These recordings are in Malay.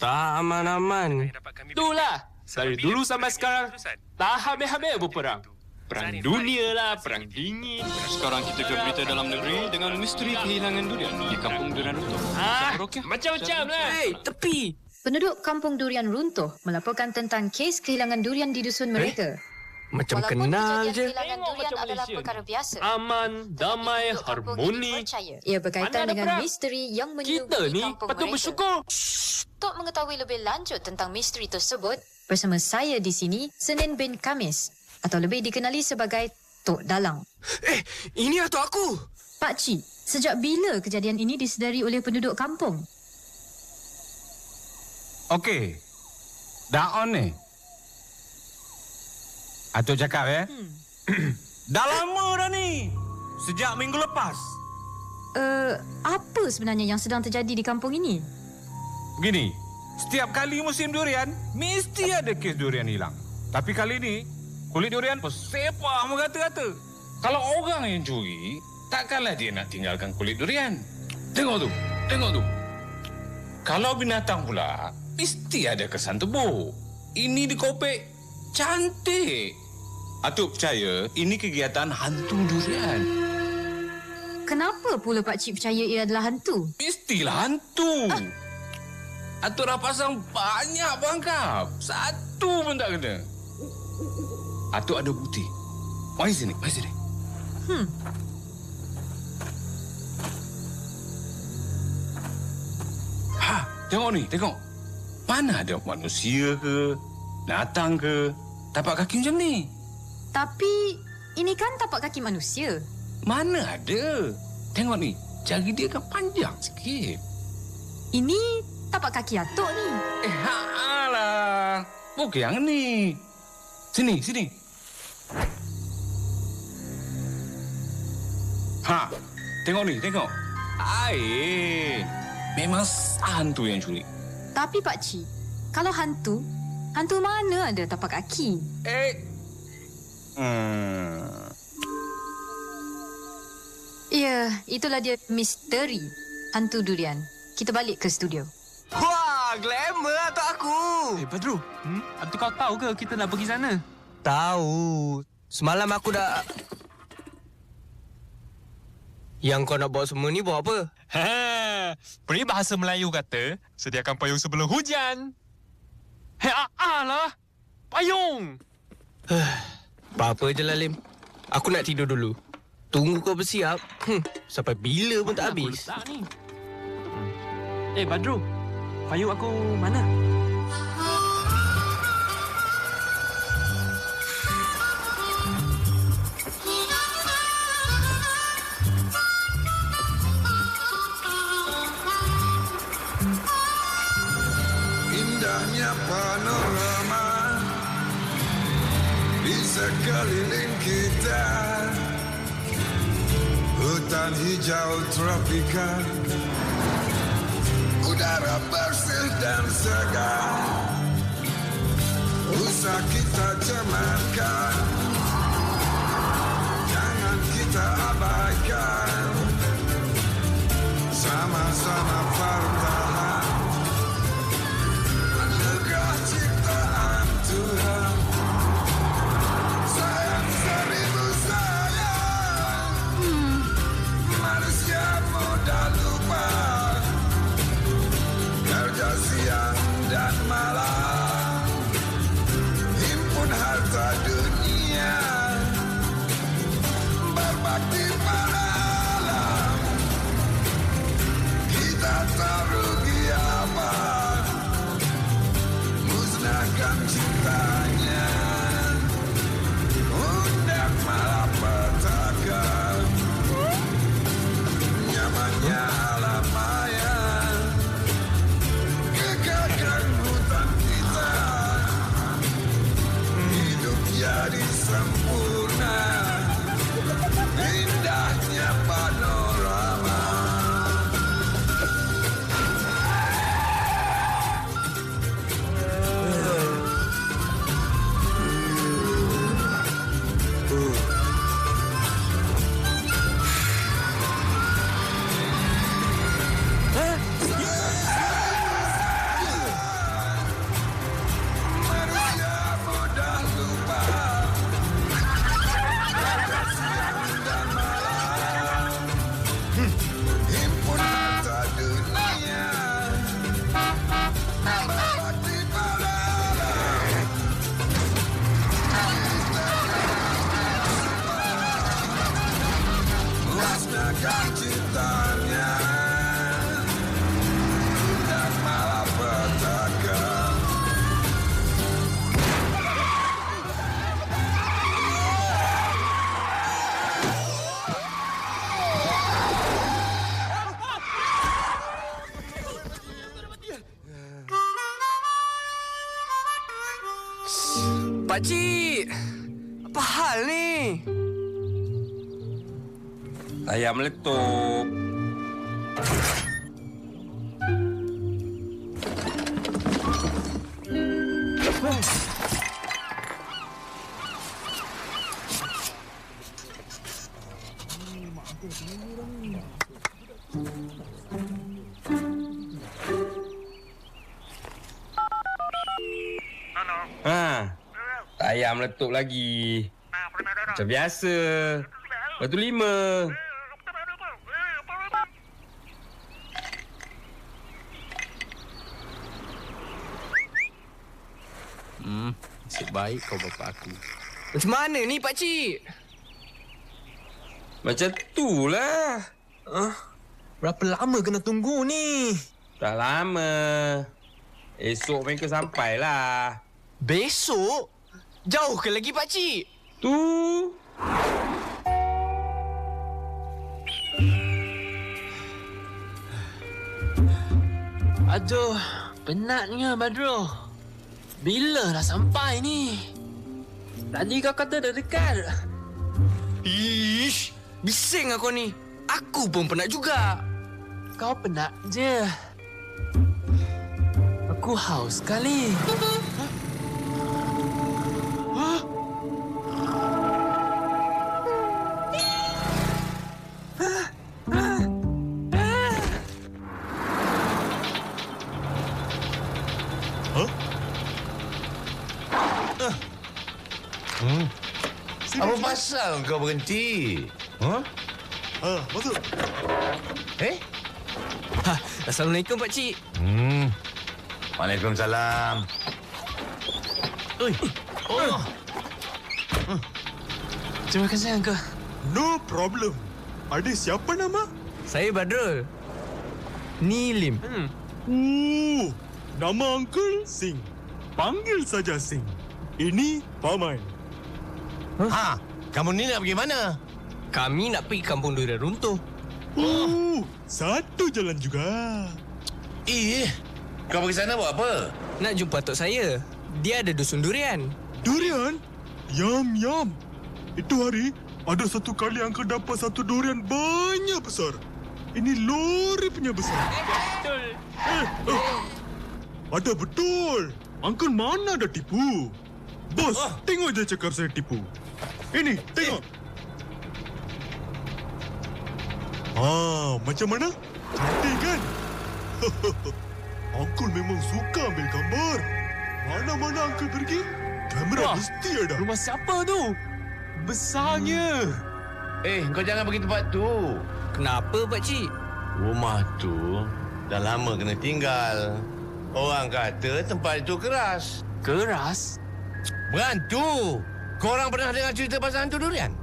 Tak aman-aman. Itulah. Dari dulu sampai sekarang, tak habis-habis berperang. Perang dunia lah, perang dingin. Sekarang kita ke berita dalam negeri dengan misteri kehilangan durian di Kampung Durian Runtuh. Macam-macam lah. Hei, tepi! Penduduk Kampung Durian Runtuh melaporkan tentang kes kehilangan durian di dusun mereka. Macam Walaupun kenal kejadian je. kehilangan Tengok durian macam adalah Malaysia perkara ni. biasa. Aman, damai, Penduduk kampung ini harmoni. percaya ia berkaitan Mana ada dengan perang? misteri yang Kita menyelimuti ni kampung patut mereka. bersyukur. Untuk mengetahui lebih lanjut tentang misteri tersebut, bersama saya di sini, Senin bin Kamis, atau lebih dikenali sebagai Tok Dalang. Ini atuk aku! Pak Cik, sejak bila kejadian ini disedari oleh penduduk kampung? Okey. Dah on ni. Atuk cakap ya. Dah lama dah ni. Sejak minggu lepas. Apa sebenarnya yang sedang terjadi di kampung ini? Begini. Setiap kali musim durian, mesti ada kes durian hilang. Tapi kali ni, kulit durian sepah merata-rata. Kalau orang yang curi, takkanlah dia nak tinggalkan kulit durian. Tengok tu. Tengok tu. Kalau binatang pula, mesti ada kesan tebuk. Ini dikopek cantik. Atuk percaya ini kegiatan hantu durian. Kenapa pula Pak Cik percaya ia adalah hantu? Mestilah hantu. Atuk dah pasang banyak perangkap. Satu pun tak kena. Atuk ada bukti. Mari sini, mari sini. Tengok ni, tengok. Mana ada manusia ke, binatang ke, tapak kaki macam ni? Tapi, ini kan tapak kaki manusia. Mana ada? Tengok ni, jari dia kan panjang sikit. Ini tapak kaki atuk ni. Alah. Bukan yang ni. Sini, sini. Tengok ni, tengok. Air. Memang hantu yang curi. Tapi Pak Cik, kalau hantu, hantu mana ada tapak kaki? Ya, itulah dia misteri hantu durian. Kita balik ke studio. Wah, glamour atuk aku! Badru, tu kau tahu ke kita nak pergi sana? Tahu. Semalam aku dah... Yang kau nak bawa semua ni bawa apa? Peribahasa Melayu kata, sediakan payung sebelum hujan. Lah. Payung. Apa-apa je lah, Lim. Aku nak tidur dulu. Tunggu kau bersiap. Sampai bila pun tak habis. Tak ni. Badru, payung aku mana? Indahnya panorama di sekeliling kita, hutan hijau tropika, udara bersih dan segar, usah kita cemarkan, jangan kita abaikan, sama-sama bertahan. Anugerah ciptaan Tuhan, sayang seribu sayang, manusia mudah lupa, kerja Pakcik! Apa hal ni? Ayam meletup. Ayam meletup lagi. Macam biasa. Batu 5. Nasib baik kau bapa aku. Macam mana ni, Pakcik? Macam tu lah. Berapa lama kena tunggu ni? Tak lama. Esok mereka sampailah. Besok? Jauh ke lagi, Pakcik? Tu. Aduh, penatnya Badrul. Bila dah sampai ni? Tadi kau kata dah dekat. Ish, bising aku ni. Aku pun penat juga. Kau penat je. Aku haus sekali. Apa pasal kau berhenti? Masuk. Assalamualaikum, Pakcik. Waalaikumsalam. Terima kasih, Uncle. No problem. Ada siapa nama? Saya Badrul. Ni Lim. Nama Uncle Singh. Panggil saja Singh. Ini Paman. Kamu ni nak pergi mana? Kami nak pergi kampung durian runtuh. Satu jalan juga. Kau pergi sana buat apa? Nak jumpa tok saya. Dia ada dusun durian. Durian? Yum. Itu hari, ada satu kali Uncle dapat satu durian banyak besar. Ini lori punya besar. Betul. Ada betul. Uncle mana ada tipu? Bos, tengok je cakap saya tipu. Ini, tengok. Macam mana? Cantik kan? Uncle memang suka ambil gambar. Mana-mana Uncle pergi, kamera mesti ada. Rumah siapa tu? Besarnya. Kau jangan pergi tempat tu. Kenapa, Pakcik? Rumah tu dah lama kena tinggal. Orang kata tempat itu keras. Keras? Berhantu. Korang pernah dengar cerita pasal hantu durian?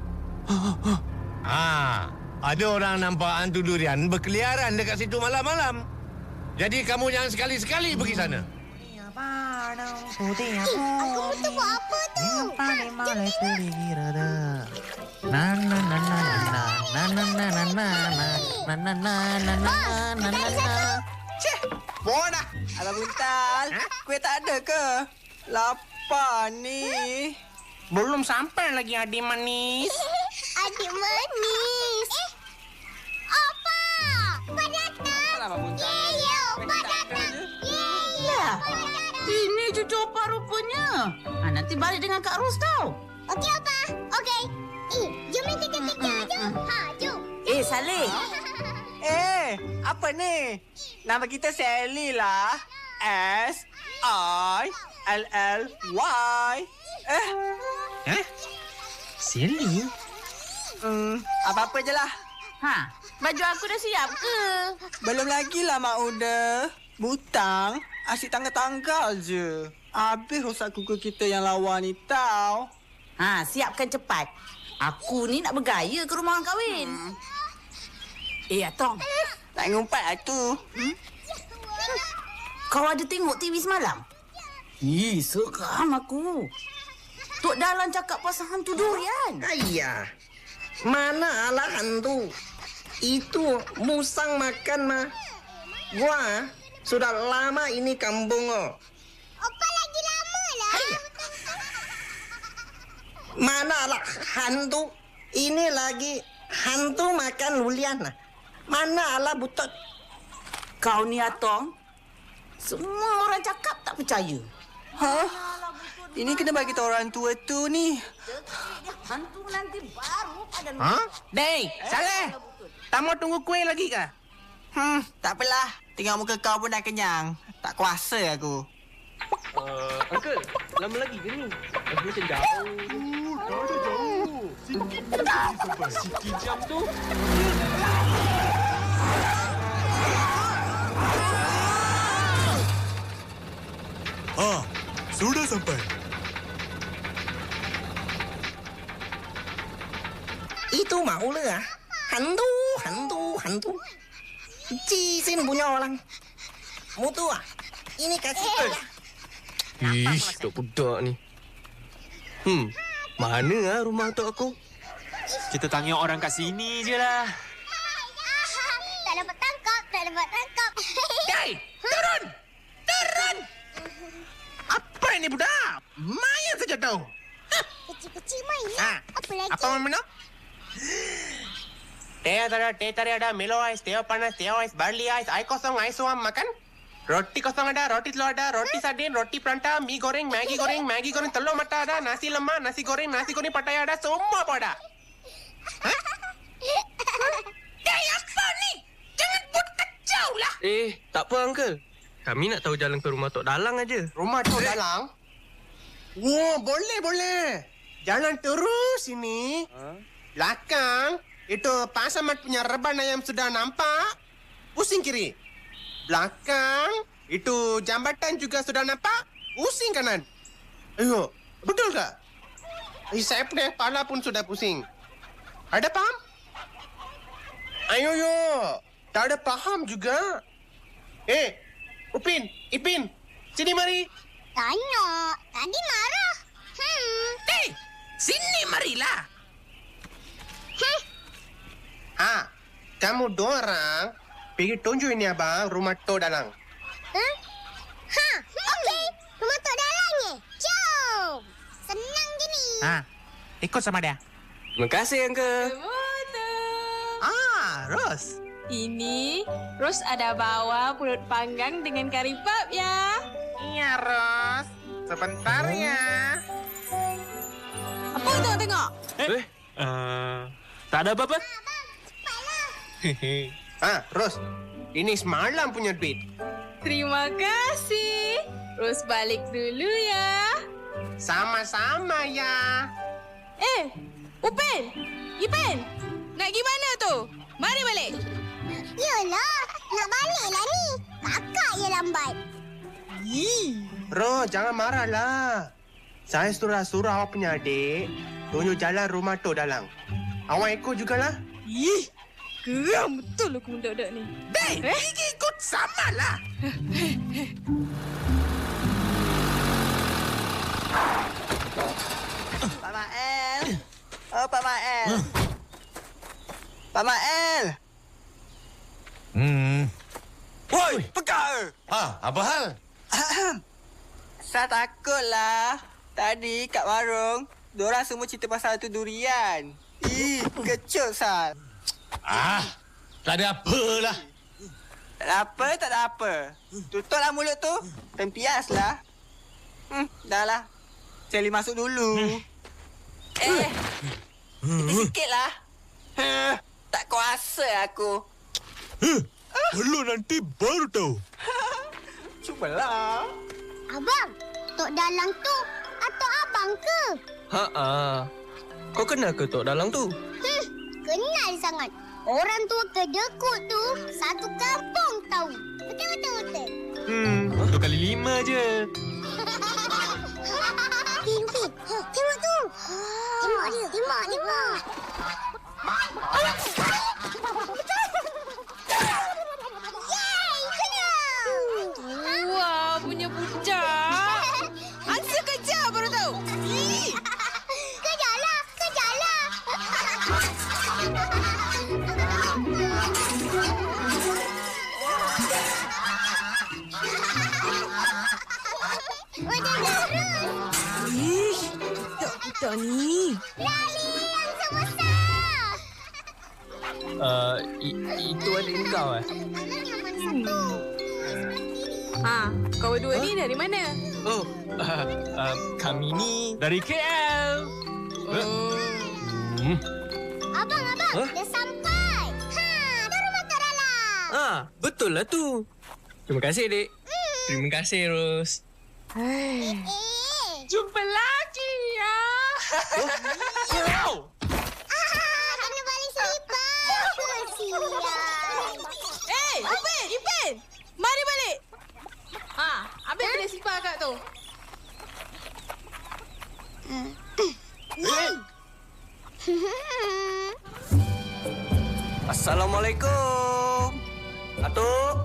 Ada orang nampak hantu durian berkeliaran dekat situ malam-malam. Jadi kamu jangan sekali-sekali pergi sana. Aku betul buat apa tu? Mohon dah. Alah buntal. Kuih tak ada ke? Lapar ni. Belum sampai lagi adik manis. Adik manis. Apa? Pak datang. Alah buntal. Yeyo, Pak datang. Ya, ini cucu Opa rupanya. Nanti balik dengan Kak Ros tau. Okey, Opa. Okey. Jom kita kejar. Jom. Jom. Saleh. Apa ni? Nama kita Sally lah. S-I-L-L-Y. Sally? Apa-apa je lah. Baju aku dah siap ke? Belum lagi lah, Mak Uda. Butang, asyik tanggal-tanggal je. Habis rosak kuku kita yang lawa ni tau. Siapkan cepat. Aku ni nak bergaya ke rumah orang kahwin. Atong. Tak ngumpat lah tu. Kau ada tengok TV semalam? Seram aku. Tok Dalan cakap pasal hantu durian. Ayah. Mana lah hantu? Itu musang makan mah. Gua sudah lama ini kampung. Opa lagi lama lah. Manalah hantu. Ini lagi hantu makan lulian. Manalah butot. Kau ni Atong, semua orang cakap tak percaya. Hah? Ini kena bagi tahu orang tua tu ni. Hantu nanti baru pada... Ha? Dey, Saleh. Tak mau tunggu kuih lagi ke? Tak apalah. Tengok muka kau pun dah kenyang. Tak kuasa aku. Uncle, lama lagi ke ni? Macam jauh. Dah ada jauh. Sikit lagi sampai. Sikit jam tu. Sudah sampai. Itu maulah. Hantu. Cisin punya orang. Mutu ini kasih lah. Ish, budak ni. Mana rumah tok aku? Kita tanya orang kat sini je lah. Tak dapat tangkap. Hey, turun! Apa ini budak? Main saja tahu. Kecil-kecil main ya. Apa lagi? Apa mau minum? Teh tadi ada Milo ice, teh panas, teh ice, barley ice, air kosong, ice suam makan. Roti kosong ada, roti telur ada, roti sardin, roti peranta, mie goreng, Maggi goreng, telur mata ada, nasi lemak, nasi goreng pattaya ada, semua pun ada. Hah? Apa ni? Jangan buat kacau lah. Tak apa, Uncle. Kami nak tahu jalan ke rumah Tok Dalang aja. Rumah Tok Dalang? Wah, boleh. Jalan terus ini. Belakang, itu Pak Samad punya reban ayam sudah nampak. Pusing kiri. Belakang, itu jambatan juga sudah nampak. Pusing kanan. Ayo, betul tak? Saya punya kepala pun sudah pusing. Ada paham? Ayo, tak ada paham juga. Upin, Ipin, sini mari. Tanya. Tadi marah. Sini marilah. Kamu dua orang pergi tunjuk ini abang rumah Tok Dalang. Okey. Rumah Tok Dalang ni. Jom. Senang je ni. Ikut sama dia. Terima kasih, Uncle. Ros. Ini Ros ada bawa pulut panggang dengan kari pap ya. Iya, Ros. Sebentar ya. Apa tengok? Tak ada apa-apa. Ros. Ini semalam punya duit. Terima kasih. Ros balik dulu ya. Sama-sama ya. Upin, Ipin, nak gimana tu? Mari balik. Yolah, nak balik lah ni. Kakak je lambat. Ros, jangan marahlah. Saya suruh awak punya adik tunjuk jalan rumah Tok Dalang. Awak ikut jugalah. Geram betul aku budak-budak ni. Pergi ikut samalah. Pak Mael. Pak Mael. Pak Mael. Woi, pekak. Apa hal? Saya takutlah. Tadi kat warung, diorang semua cerita pasal tu durian. Kecut, Sal. Tak ada apalah. Tak ada apa. Tutuplah mulut tu. Tempiaslah. Dah lah. Sally masuk dulu. Sikit-sikitlah. Tak kuasa aku. Belum nanti baru tahu. Cubalah. Abang, Tok Dalang tu atau abang ke? Kau kenal ke Tok Dalang tu? Kenal sangat. Orang tua kedekut tu satu kampung tahu. Betul. 2 kali 5 je. Upin, tengok tu. Tengok dia. Yeay, kena. Wah, punya budak. Answer kerja baru tahu. Kejarlah. Tok ni? Lali yang sebesar. Itu adik kau Ha, kau berdua ni dari mana? Oh, kami ni dari KL. Abang, dah sampai. Baru makan dalam. Betul lah tu. Terima kasih, Dek. Terima kasih, Ros. Jumpa lagi ya. Kena balik selipar. Siap. Ipin! Mari balik. Habis boleh sipar kat tu. Assalamualaikum. Atuk.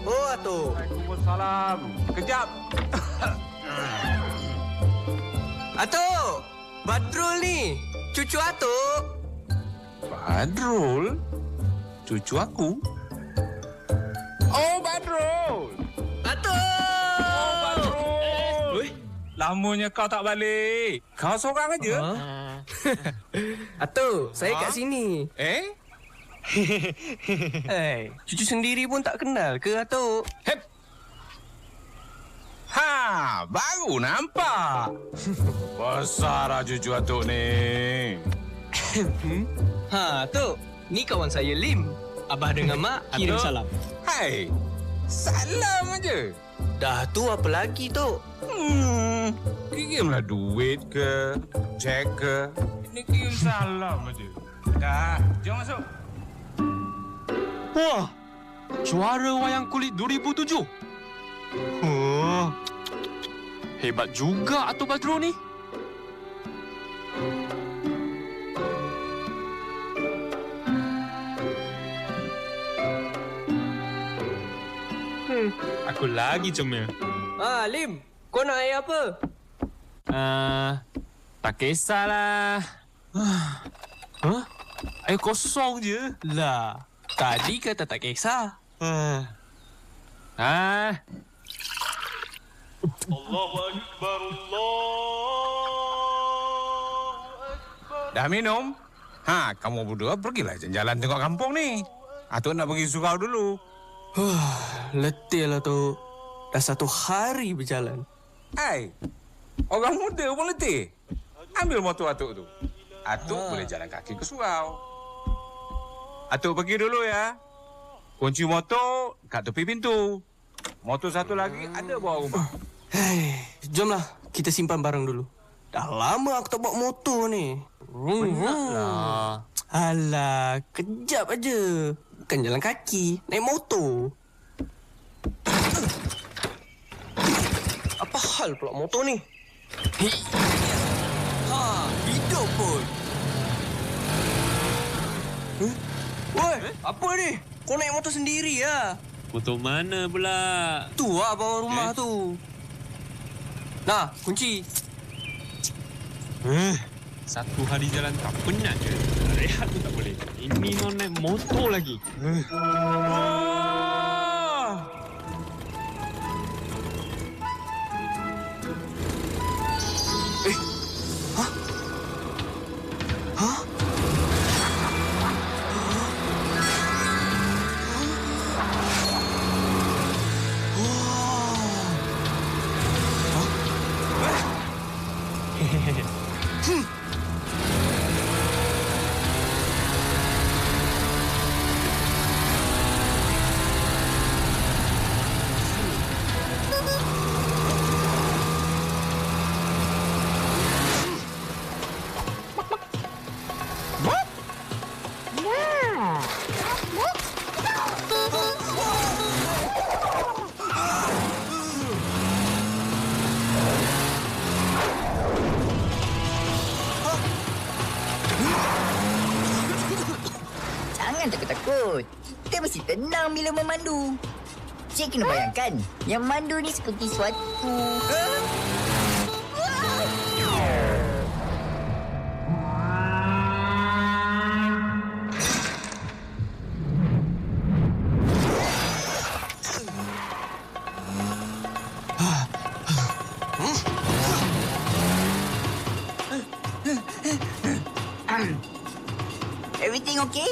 Oh, Atuk. Waalaikumsalam. Kejap. Atuk. Badrul ni. Cucu Atuk. Badrul? Cucu aku? Oh, Badrul! Atuk! Oh, Badrul! Lamanya kau tak balik. Kau seorang aja. Atuk, saya kat sini. Cucu sendiri pun tak kenal ke, Atuk? Baru nampak. Besar lah cucu atuk ni. Atuk. Ni kawan saya Lim. Abah dengan Mak kirim salam. Hai. Salam aja. Dah tu apa lagi, Tok? Kirimlah duit ke, cek ke. Ini kirim salam aja. Dah, jom masuk. Wah, juara wayang kulit 2007. Hebat juga Atuk Badrul ni. Aku lagi comel. Lim. Kau nak air apa? Tak kisahlah. Air kosong je. Lah, tadi kata tak kisah. Allahu Akbar, Dah minum? Kamu berdua pergilah jalan-jalan tengok kampung ni. Atuk nak pergi surau dulu. Letih lah, Tok. Dah 1 hari berjalan. Orang muda pun letih. Ambil motor Atuk tu. Atuk boleh jalan kaki ke surau. Atuk pergi dulu ya. Kunci motor kat tepi pintu. Motor satu lagi ada bawah rumah. Jomlah, kita simpan barang dulu. Dah lama aku tak bawa motor ni. Penatlah. Alah, kejap aja. Bukan jalan kaki, naik motor. Apa hal pula motor ni? Hidup pun. Woi, apa ni? Kau naik motor sendiri ya? Motor mana pula? Tu lah bawah rumah tu. Nah, kunci. 1 hari jalan tak penat je. Rehat pun tak boleh. Ini mau naik motor lagi. Jangan takut-takut. Kita mesti tenang bila memandu. Cik kena bayangkan, yang mandu ni seperti suatu... penting, okey?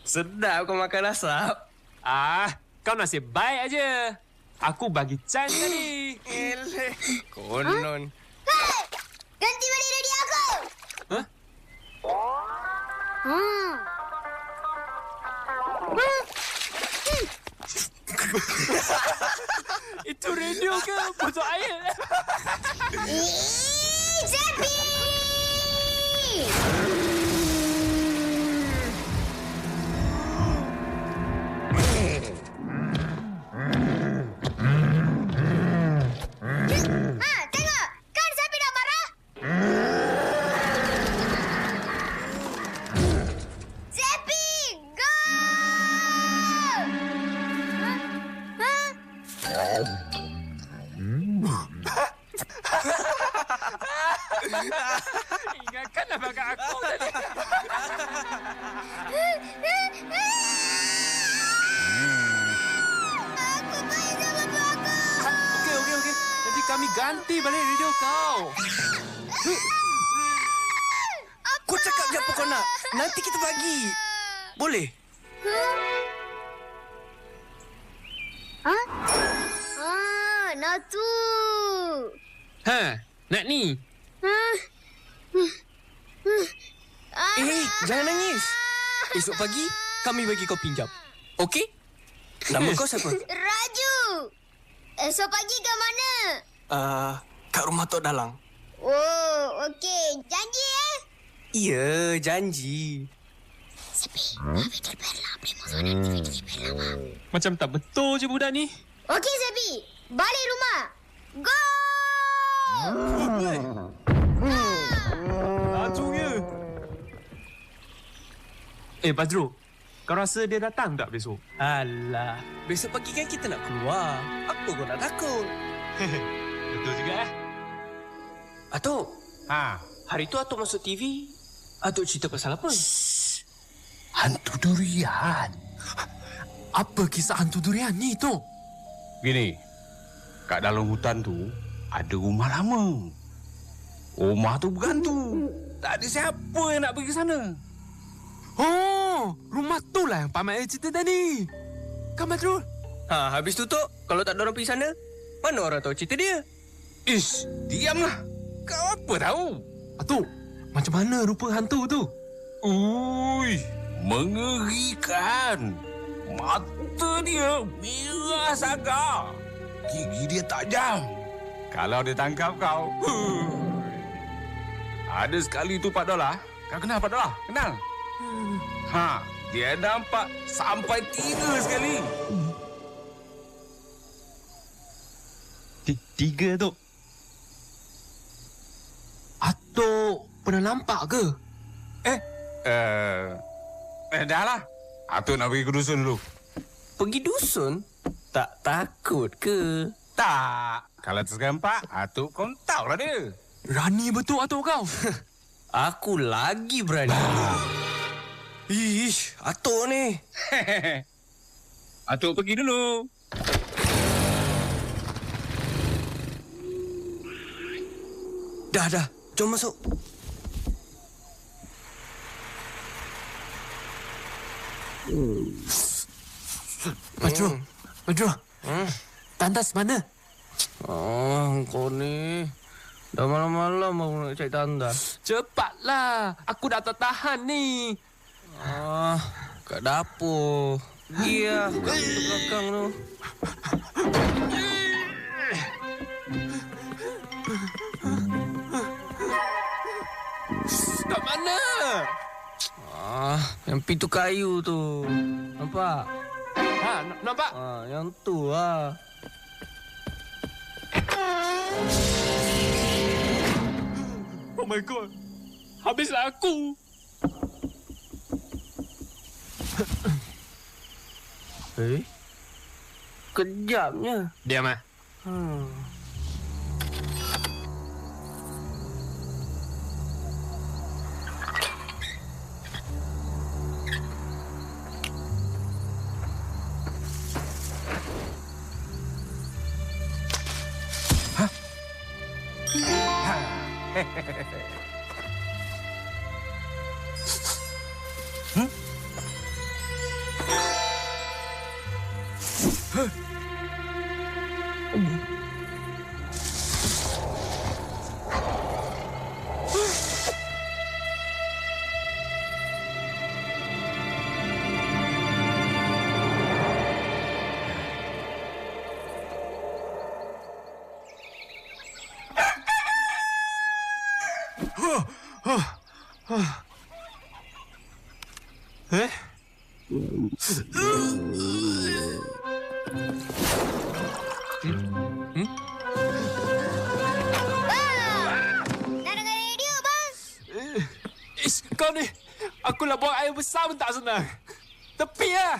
Sedap kau makan asap. Kau nasib baik aja. Aku bagi chance tadi. Eleh. Konon. Hei! Ganti balik radio aku! Hah? Itu radio ke? Botol air. Zepi! Tengok! Kan Zepi dah marah? Zepi! Go! Ingatkanlah bagai aku tadi. Okey. Nanti kami ganti balik radio kau. Kau cakap je apa kau nak. Nanti kita bagi. Boleh? Nak tu. Nak ni. Jangan nangis. Esok pagi, kami bagi kau pinjam. Okey? Nama kau siapa? Raju. Esok pagi ke mana? Kat rumah Tok Dalang. Oh, okey. Janji ya? Ya, janji. Macam tak betul je budak ni. Okey, Zepi. Balik rumah. Go! Lajunya. Badru, kau rasa dia datang tak besok? Alah, besok pagi kan kita nak keluar. Apa kau nak takut? Betul juga Atuk. Hari tu Atuk masuk TV. Atuk cerita pasal apa? Hantu durian. Apa kisah hantu durian ni tu? Gini, kat dalam hutan tu ada rumah lama. Rumah tu bergantung. Tak ada siapa yang nak pergi sana. Oh, rumah tu lah yang Pak Mat cerita tadi. Kan Badrul? Habis tu Tok, kalau tak ada orang pergi sana, mana orang tahu cerita dia? Ish, diamlah. Kau apa tahu? Atuk, macam mana rupa hantu tu? Ui, mengerikan. Mata dia merah saga. Gigi dia tajam. Kalau dia tangkap kau. Ada sekali tu Pak Dola. Kau kenal Pak Dola? Kenal? Dia nampak sampai 3 sekali. 3 tu. Atuk pernah nampak ke? Dah lah. Atuk nak pergi ke dusun dulu. Pergi dusun? Tak takut ke? Tak. Kalau terserempak, Atuk kau tahulah dia. Berani betul Atuk kau. Aku lagi berani. Ish, Atuk ni. Atuk pergi dulu. Dah. Jom masuk. Badrul. Tandas mana? Kau ni. Dah malam-malam baru nak cari tandas. Cepatlah. Aku dah tak tahan ni. Kat dapur. Pergi lah. Kat belakang tu. Kat mana? Yang pintu kayu tu. Nampak? Nampak? Yang tu lah. Oh my god. Habislah aku. Kejamnya. Diam ah. Nak dengar radio, bang? Ish, kau ni. Aku nak buang air besar pun tak senang. Tepi lah.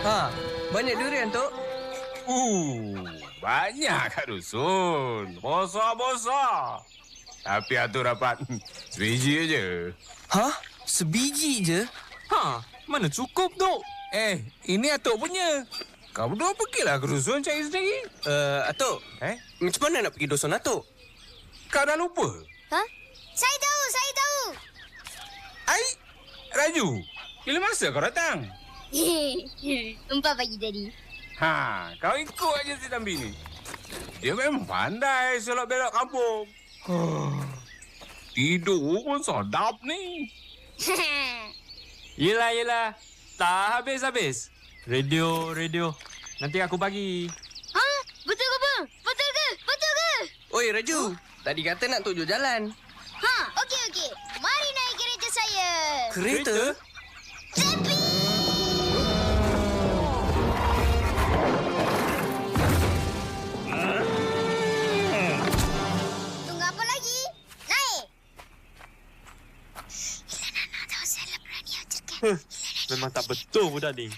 Ha, banyak durian, Tok. Banyak kat dusun. Besar-besar. Tapi Atuk dapat sebiji je. Hah? Sebiji je? Ha, mana cukup, Tok? Ini Atuk punya. Kau berdua pergilah ke dusun cari sendiri. Atuk. Macam mana nak pergi dusun Atuk? Kau dah lupa? Ha? Saya tahu. Raju, bila masa kau datang? Empat pagi tadi. Kau ikut aja si Tambi ni. Dia memang pandai selok-belok kampung. Tidur pun sedap ni. Yelah. Tak habis-habis. Radio. Nanti aku bagi. Ha? Betul ke, bang? Betul ke? Oi, Raju. Tadi kata nak tunjuk jalan. Ha, okey. Mari naik kereta saya. Kereta? Cepi! Tunggu apa lagi? Naik! Ilana tahu saya berani ajarkan. Memang tak betul budak ni.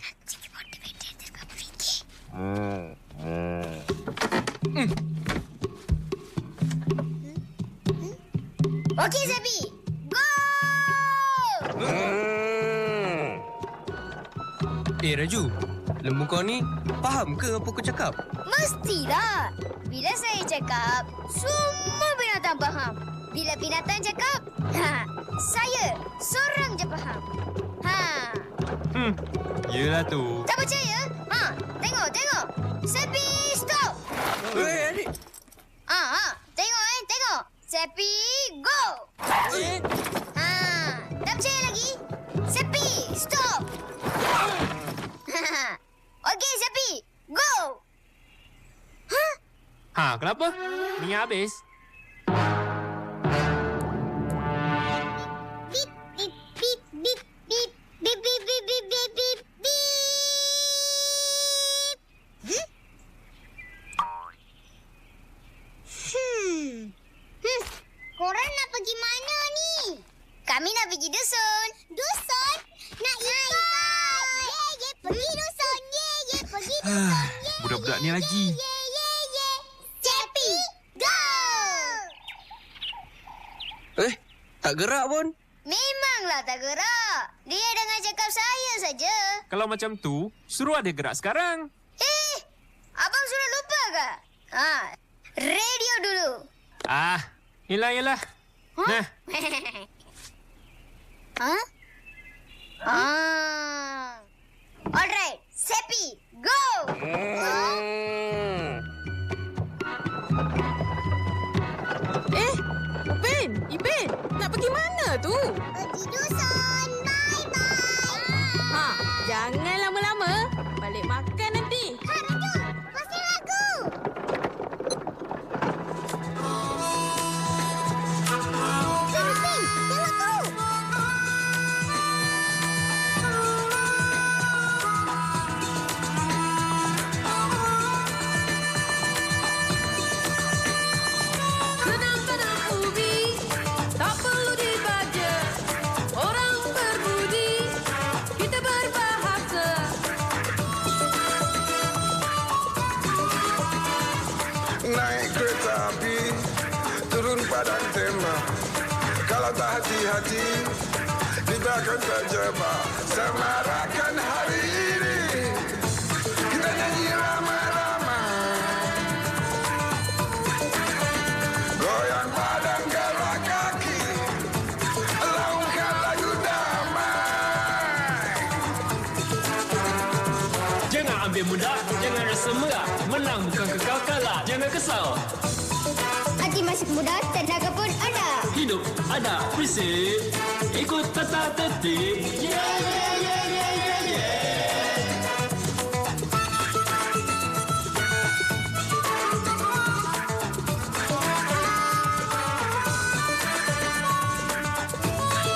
Okey, Zepi. Go! Raju. Lembu kau ni faham ke apa aku cakap? Mestilah. Bila saya cakap, semua binatang faham. Bila binatang cakap, saya seorang je faham. Yelah tu. Tak percaya? Tengok. Sepi, stop. Adik. Tengok. Sepi, go. Tak percaya lagi? Sepi, stop. Okey, Sepi, go. Kenapa? Minyak habis? Korang nak pergi mana ni? Kami nak pergi dusun. Dusun? Nak ikut. Ye, pergi dusun. Ye, pergi dusun. Budak-budak ni lagi. Ye. Cepi, go! Tak gerak pun. Memanglah tak gerak. Dia dengan cakap saya saja. Kalau macam tu, suruh dia gerak sekarang. Abang sudah lupa ke? Radio dulu. Yelah. Nah. Alright, Sepi, go! Iben, nak pergi mana tu? Pergi dusun, bye-bye. Jangan lama-lama. Balik makan nanti. Raju, pasal aku. Fin, tengok tu. padang tembak. Kalau tak hati-hati, kita akan terjebak. Semarakkan hari ini, kita nyanyi ramai-ramai. Goyang badan, gerak kaki, laungkan lagu damai. Jangan ambil mudah, jangan rasa merah. Menang bukan kekal kalah, jangan kesal. Hati masih muda, tenaga pun ada. Hidup ada prinsip, ikut tata tertib.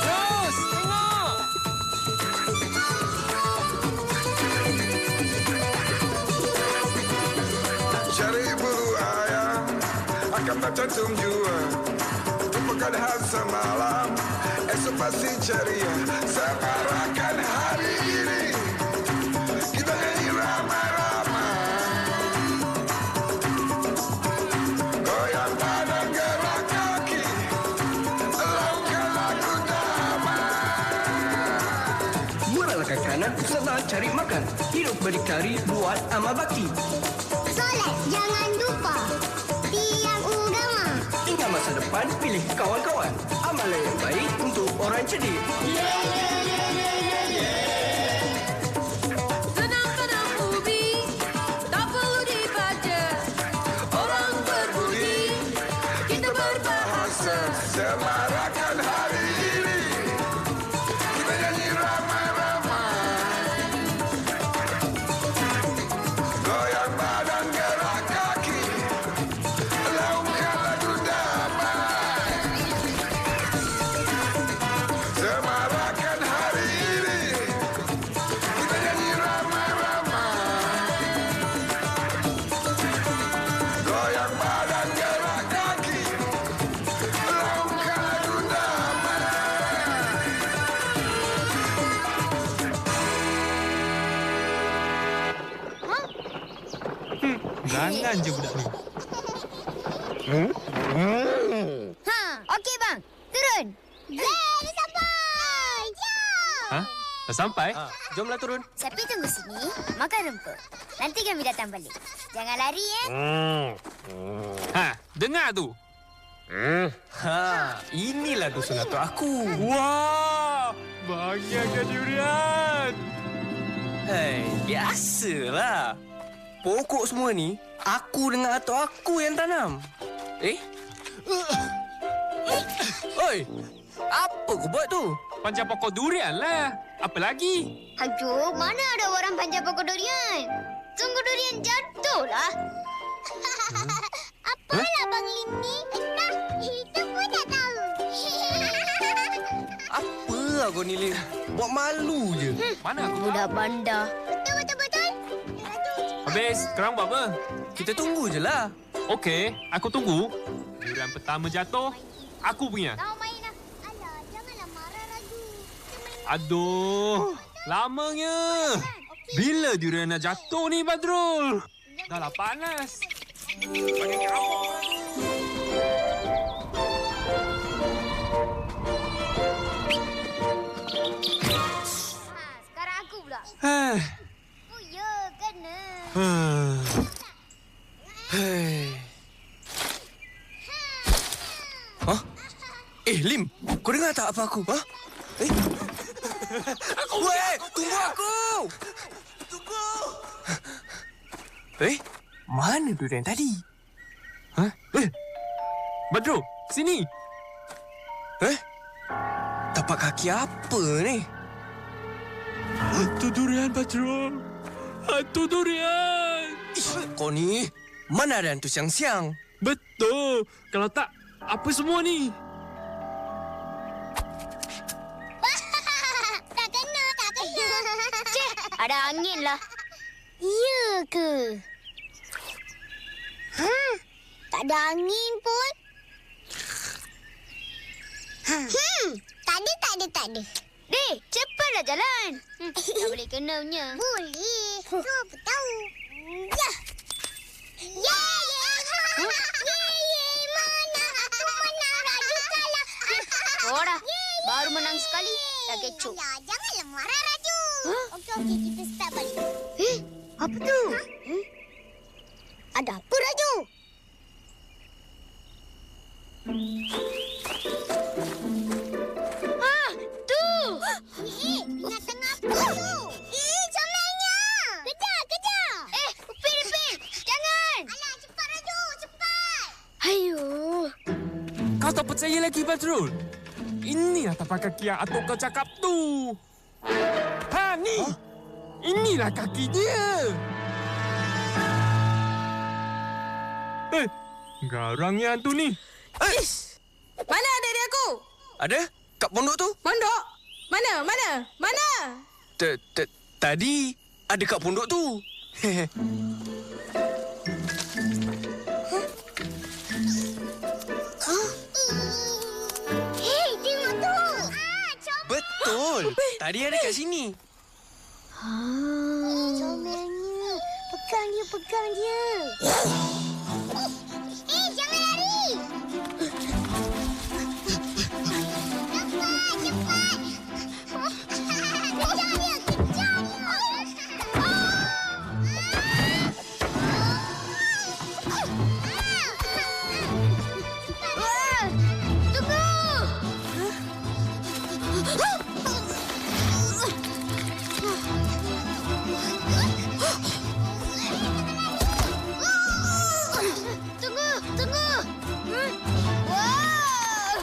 Terus, tengok. Cari bulu ayam, akan tercantum jua. Lupakan hal semalam, esok pasti ceria. Semarakkan hari ini, kita nyanyi ramai-ramai. Goyang badan, gerak kaki, laungkan lagu damai. Murahlah kanan, senang cari makan. Hidup berdikari, buat amal bakti. Solat jangan lupa. Tiang agama. Ingat masa depan, pilih kawan-kawan. Amalan yang baik untuk orang cerdik. Senang-senang ubi, tak perlu dibaca. Orang berbudi, kita berbahasa. Semarakkan hari ini, kita nyanyi ramai-ramai. Goyang badan, gerak kaki, laungkan lagu damai. Semarakkan hari ini, kita nyanyi ramai-ramai. Goyang badan, gerak kaki, laungkan lagu damai. Jangan je budak ni. Ha, okey bang. Turun. Yeay, dah sampai. Jom. Ha? Dah sampai? Jomlah turun. Sapi tunggu sini, makan rumput. Nanti kami datang balik. Jangan lari ya. Ha, dengar tu. Ha, inilah dusun atuk aku. Wah, bahagiakan durian. Hei, biasalah. Pokok semua ni, aku dengan atuk aku yang tanam. Oi, apa kau buat tu? Panjang pokok durian lah. Apa lagi? Aduh, mana ada orang panjat pokok durian? Tunggu durian jatuh lah. Apalah Bang Lim ni? Entah, itu pun tak tahu. Apa kau ni, Lim? Buat malu je. Mana aku? Budak bandar. Betul. Habis, sekarang buat apa? Kita tunggu je lah. Okey, aku tunggu. Durian pertama jatuh, aku punya. Tahu main lah. Alah, janganlah marah lagi. Aduh, lamanya. Bila durian nak jatuh ni, Badrul? Dah lah panas. Pakai kapur lah tu. Sekarang aku pula. Oh ya, kena. Hah? Lim, kau dengar tak apa aku? Hah? Tunggu aku! Tunggu! Mana durian tadi? Badrul, sini. Tapak kaki apa ni? Hantu durian, Badrul. Hantu durian. Kau ni, mana ada hantu siang-siang? Betul. Kalau tak, apa semua ni? Tak kena. Cik, ada angin lah. Ya ke? Tak ada angin pun. Tak ada. Deh, cepatlah jalan. Tak boleh kena punya. Boleh. Apa tahu? Ya. Yeay. Yeay. Mana aku menang. Ora, baru menang sekali. Dah kecoh. Janganlah marah, Raju. Okey, kita start balik. Apa tu? Ada apa, Raju? Tu! Tengah-tengah apa tu? Comelnya! Kejar! Upin! Jangan! Alah, cepat, Raju! Cepat! Ayuh. Kau tak percaya lagi, Badrul? Inilah tapak kaki yang atuk kau cakap tu. Ha, ni! Inilah kaki dia. Garangnya hantu ni. Mana adik aku? Ada? Kat pondok tu? Pondok? Mana? Tadi ada kat pondok tu. Hei, tengok tu! Betul. Tadi ada kat sini. Comelnya. Pegang dia. Jangan lari! Cepat! Kejar dia! Tunggu! Tunggu! Wow!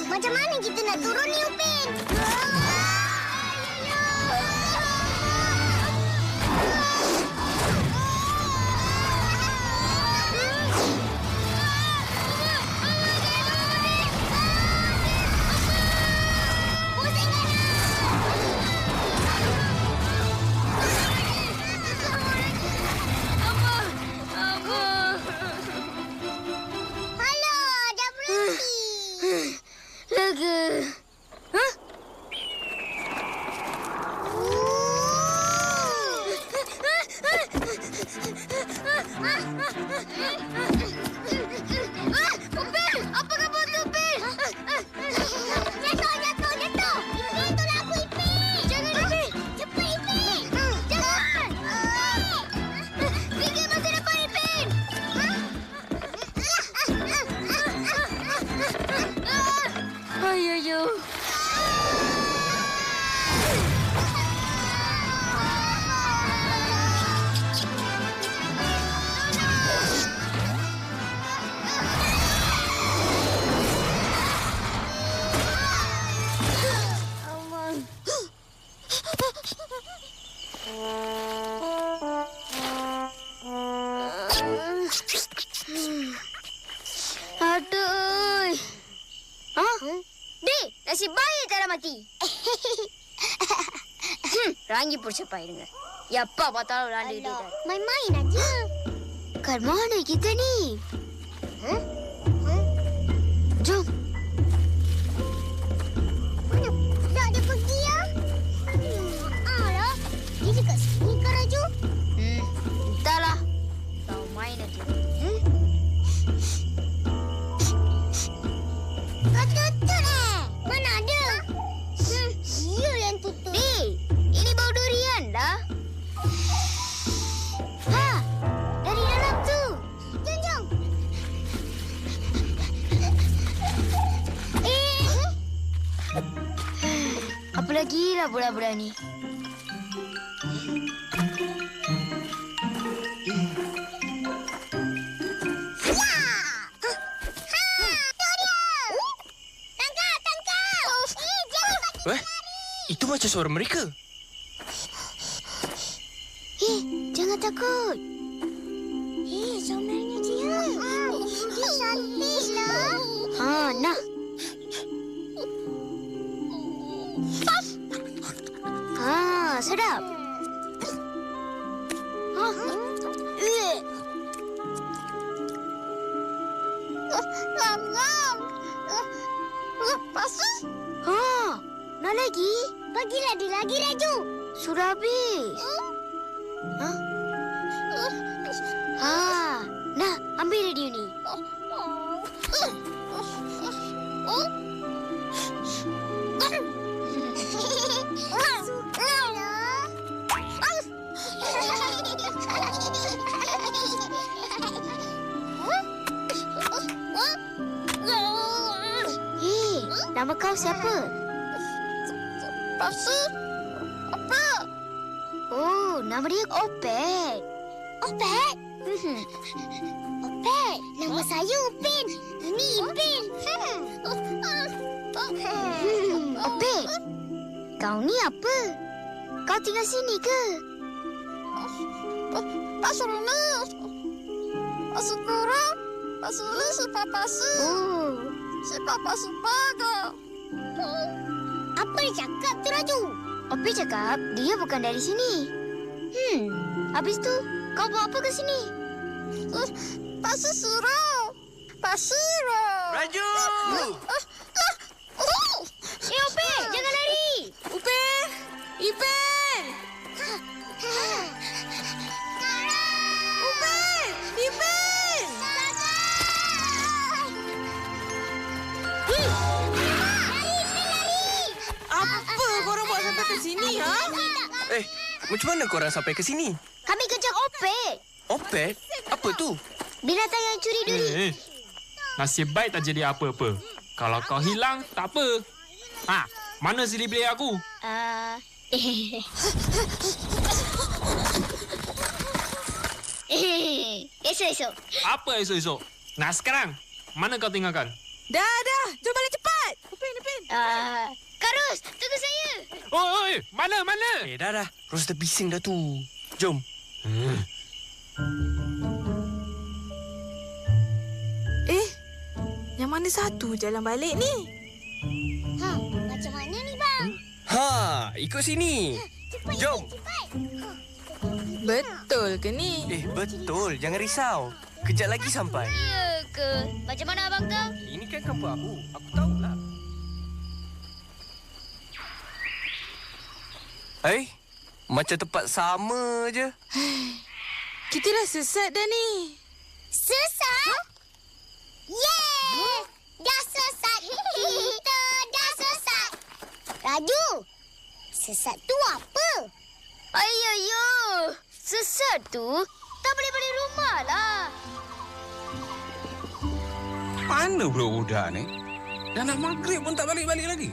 Macam mana kita nak turun ni, Upin? Upin! Apa kau buat tu, Upin? Jatuh! Ipin, tolong aku, Ipin! Jangan, Ipin! Cepat, Ipin! Jangan! Fikir masa depan, Ipin! Ayuh. Aduh. Dek, nasib baik tak ada mati. Rangi pun sampai dengar. Ya, apa tahu randa dia dah. Main-main aja. Kat mana kita ni? Jom. Mana pula dia pergi ya? Alah, dia dekat sini ke, Raju? Entahlah. Tahu main aja. Tutup mana ada? Dia yang tutup. Ini bau durian dah. Dari dalam tu. Jom. Apa lagi lah budak-budak ni? Itu macam suara mereka. Jangan takut. Comelnya dia. Dia cantiklah. Nah. Sedap. Pasal? Nak lagi? Bagilah dia lagi, Raju. Sudah habis. Nah, ambil radio ni. Nama kau siapa? Pasal? Apa? Oh, nama dia Opet. Opet? Opet, nama saya Upin. Ini Ipin. Opet, kau ni apa? Kau tinggal sini ke? Pasal ni. Pasal kurang. Pasal ni siapa pasal? Oh. Siapa pasal baga? Apa dia cakap tu, Raju? Opi cakap dia bukan dari sini. Habis tu, kau bawa apa ke sini? Pasal surau. Pasirau. Raju! Opi, jangan lari. Upin! Ipin! Upin! Ipin! Apa korang buat sampai ke sini, ha? Macam mana korang sampai ke sini? Kami kejar Opet. Opet? Apa tu? Binatang yang curi duri. Nasib baik tak jadi apa-apa. Kalau kau hilang, tak apa. Mana silly player aku? Esok-esok. Apa esok-esok? Nak sekarang? Mana kau tinggalkan? Dah. Jom balik cepat. Upin. Karus, tunggu saya. Oi, mana? Dah. Ros dah bising dah tu. Jom. Yang mana satu jalan balik ni? Macam mana ni, bang? Ikut sini. Jom. Betul ke ni? Betul. Jangan risau. Kejap lagi sampai. Ya ke? Macam mana abang tahu? Ini kan kampung aku. Aku tahulah. Macam tempat sama je. Kita dah sesat dah ni. Sesat? Yeay! Dah sesat. Kita dah sesat. Raju, sesat tu apa? Ayo. Sesat tu tak boleh balik rumah lah. Mana budak-budak ni? Dah nak maghrib pun tak balik-balik lagi.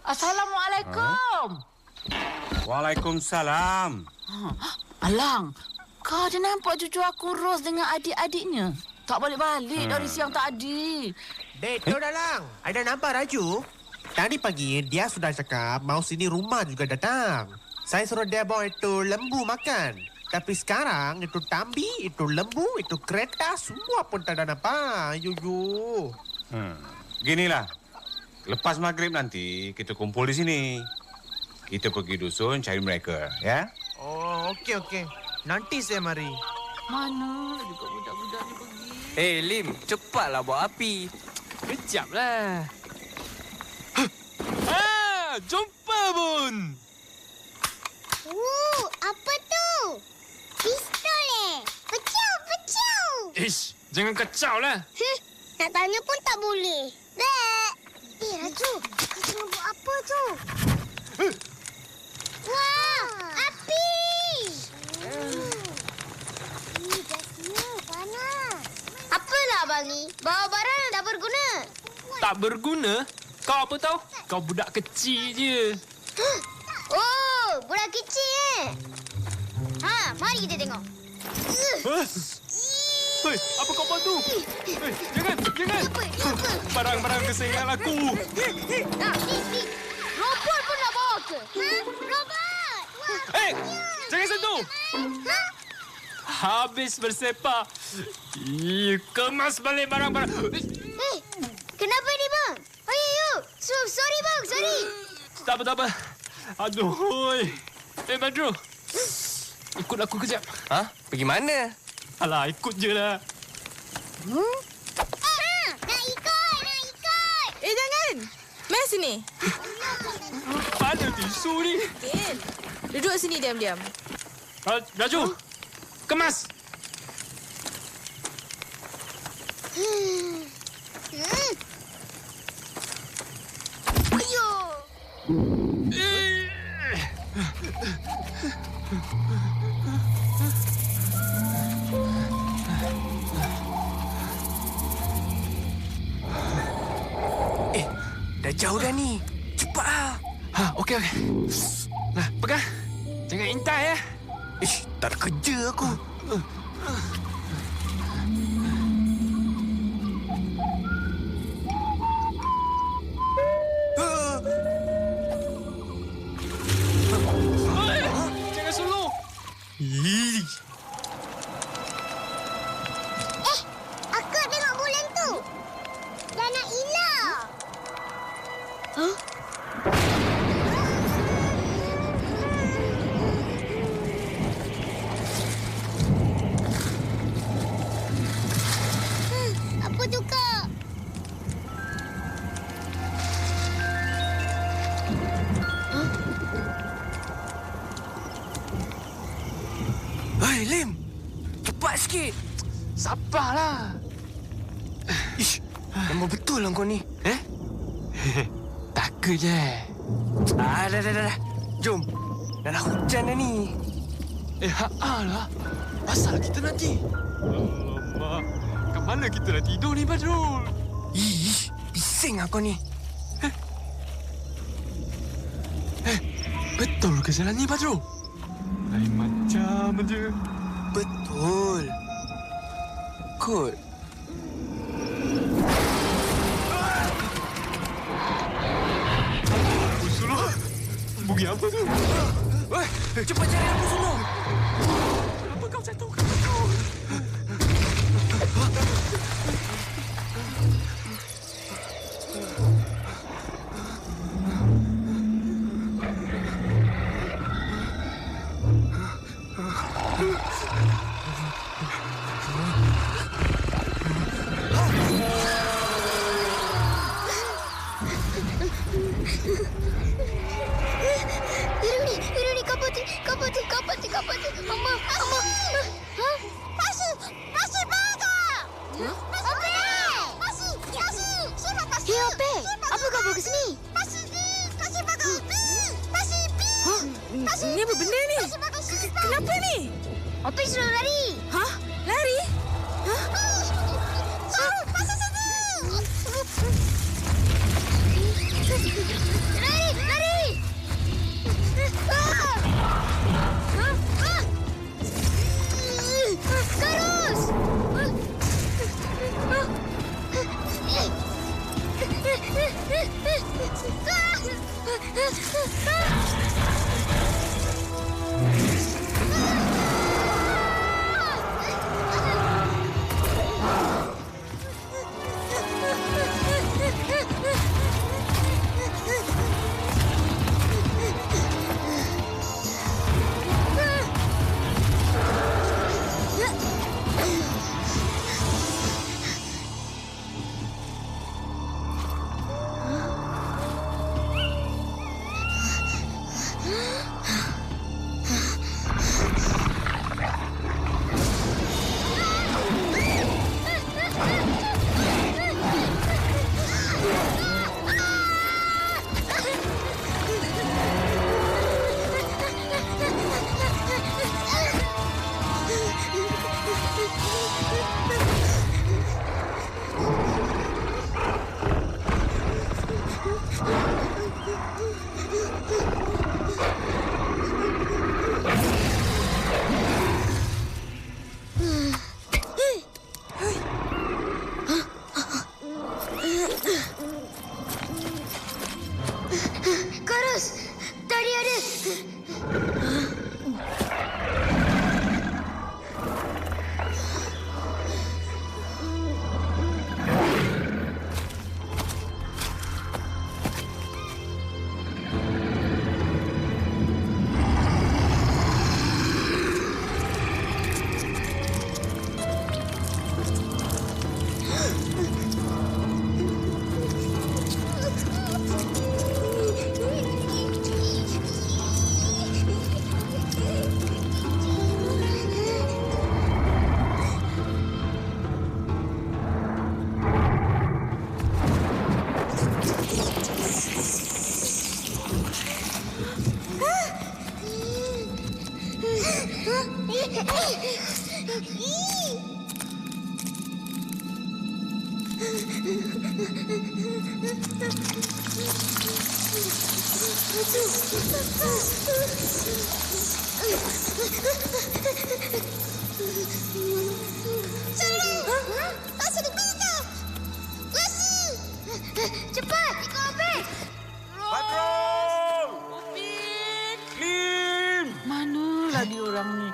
Assalamualaikum. Waalaikumsalam. Alang, kau ada nampak cucu aku Ros dengan adik-adiknya? Tak balik-balik dari siang tadi. Betul dah, Lang. Ada nampak Raju? Tadi pagi dia sudah cakap mau sini rumah juga datang. Saya suruh dia bawa itu lembu makan. Tapi sekarang itu tambi, itu lembu, itu kereta semua pun tak ada nampak. Yuyu. Ginilah. Lepas maghrib nanti kita kumpul di sini. Kita pergi dusun cari mereka, ya? Oh, okey. Nanti saya mari. Mana juga budak-budak ni pergi? Lim, cepatlah bawa api. Kejaplah. Jumpa bun. Apa tu? Pistol Pecah. Ish, jangan kacau lah. Nak tanya pun tak boleh. Raju, kau tengah buat apa tu? Wah, api! Gasnya panas. Apalah abang ni? Bawa barang yang tak berguna. Tak berguna? Kau apa tahu? Kau budak kecil je. Oh, budak kecil mari kita tengok. Hei, apa kau buat tu? Hei, jangan. Barang-barang kesayangan aku. Ni. Robot pun nak bawa ke? Robot! Hei, jangan sentuh. Habis bersepak. Kemas balik barang-barang. Sorry bang, sorry. Tak apa. Aduh, hoi. Badrul. Ikut aku kejap. Ha? Pergi mana? Alah, ikut je lah. Nak ikut. Jangan. Mari sini. Mana tisu ni? Ken. Duduk sini diam-diam. Raju, kemas. Ayo. Dah jauh dah ni. Cepat lah. Okey. Nah, pegang. Jangan intai ya. Ish, tak ada kerja aku. Jangan suluh. Aku tengok bulan tu. Dah nak hilang. Apa tu kak? Hei, Lim. Cepat sikit. Sabarlah. Ish, memang betul lah kau ni. Taka je. Dah. Jom. Dah hujan dah ni. Lah. Pasal kita nanti. Alamak. Kat mana kita nak tidur ni, Badrul? Ish, bising lah kau ni. Betul ke jalan ni, Badrul? Lain macam je. Betul. Kot. Usulah. Bunyi apa tu? Cepat cari aku semua. Kenapa kau jatuh? Iruni, kapati. Mama. Hah? Pasir baga. Pasir. Ya, Pe. Apa kau bawa ke sini? Pasir baga. Pasir. Ini apa benda ni? Kenapa ni? Opi suruh lari. Hah? Lari? Pasir sini. Lari. Karus. Rasa di mana? Rasi! Cepat, ikut Obed! Badrul! Lim! Manalah dia orang ni?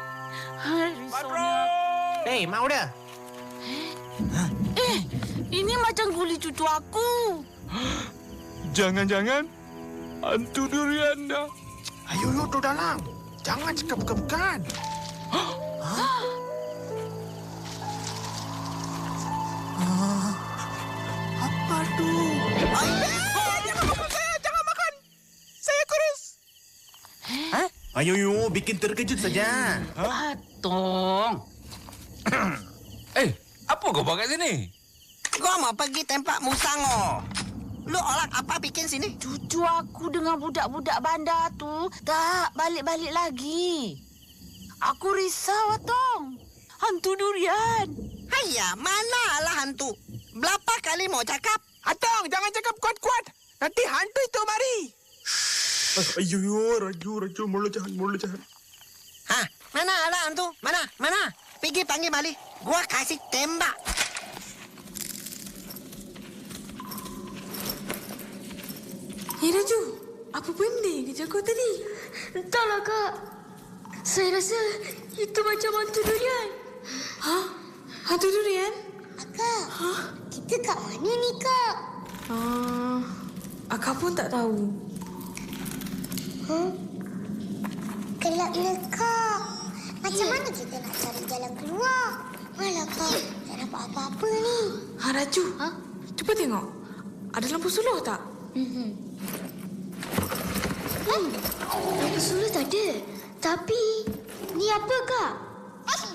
Hai, risaunya. Hei, mau dah? Ini macam guli cucu aku. Jangan-jangan hantu durian dah. Ayo, tu dalam. Jangan cakap bukan-bukan. Apa tu? Jangan makan. Saya kurus. Ayo, bikin terkejut saja. Patong. Apa kau buat kat sini? Kau mau pergi tempat musango. Lu orang apa bikin sini? Cucu aku dengan budak-budak bandar tu tak balik-balik lagi. Aku risau, Atong. Hantu durian. Hayya, manalah hantu? Berapa kali mau cakap? Atong, jangan cakap kuat-kuat. Nanti hantu itu mari. Ayo, Raju, mula jahat. Hah, mana lah hantu? Mana? Pergi panggil Mali. Gua kasih tembak. Raju, apa benda yang kerja kau tadi? Entahlah, Kak. Saya rasa itu macam hantu durian. Hah? Hantu durian? Kak, kita kat mana ni, Kak? Akak pun tak tahu. Gelapnya, Kak. Macam mana kita nak cari jalan keluar? Malah, Kak. Tak nampak apa-apa ni. Raju. Cuba tengok. Ada lampu suluh tak? Lampu suluh tak ada. Tapi, ni apa, Kak? Pasi!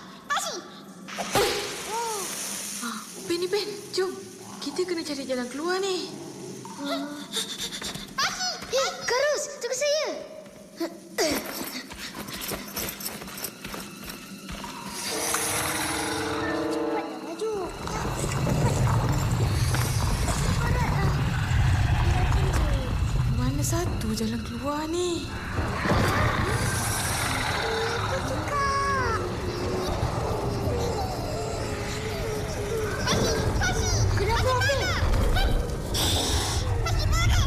Ben, jom. Kita kena cari jalan keluar ni. Pasi! Karus, tunggu saya. Mana satu jalan keluar ni? Kenapa, Obed? Pasi marah!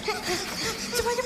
Cepat.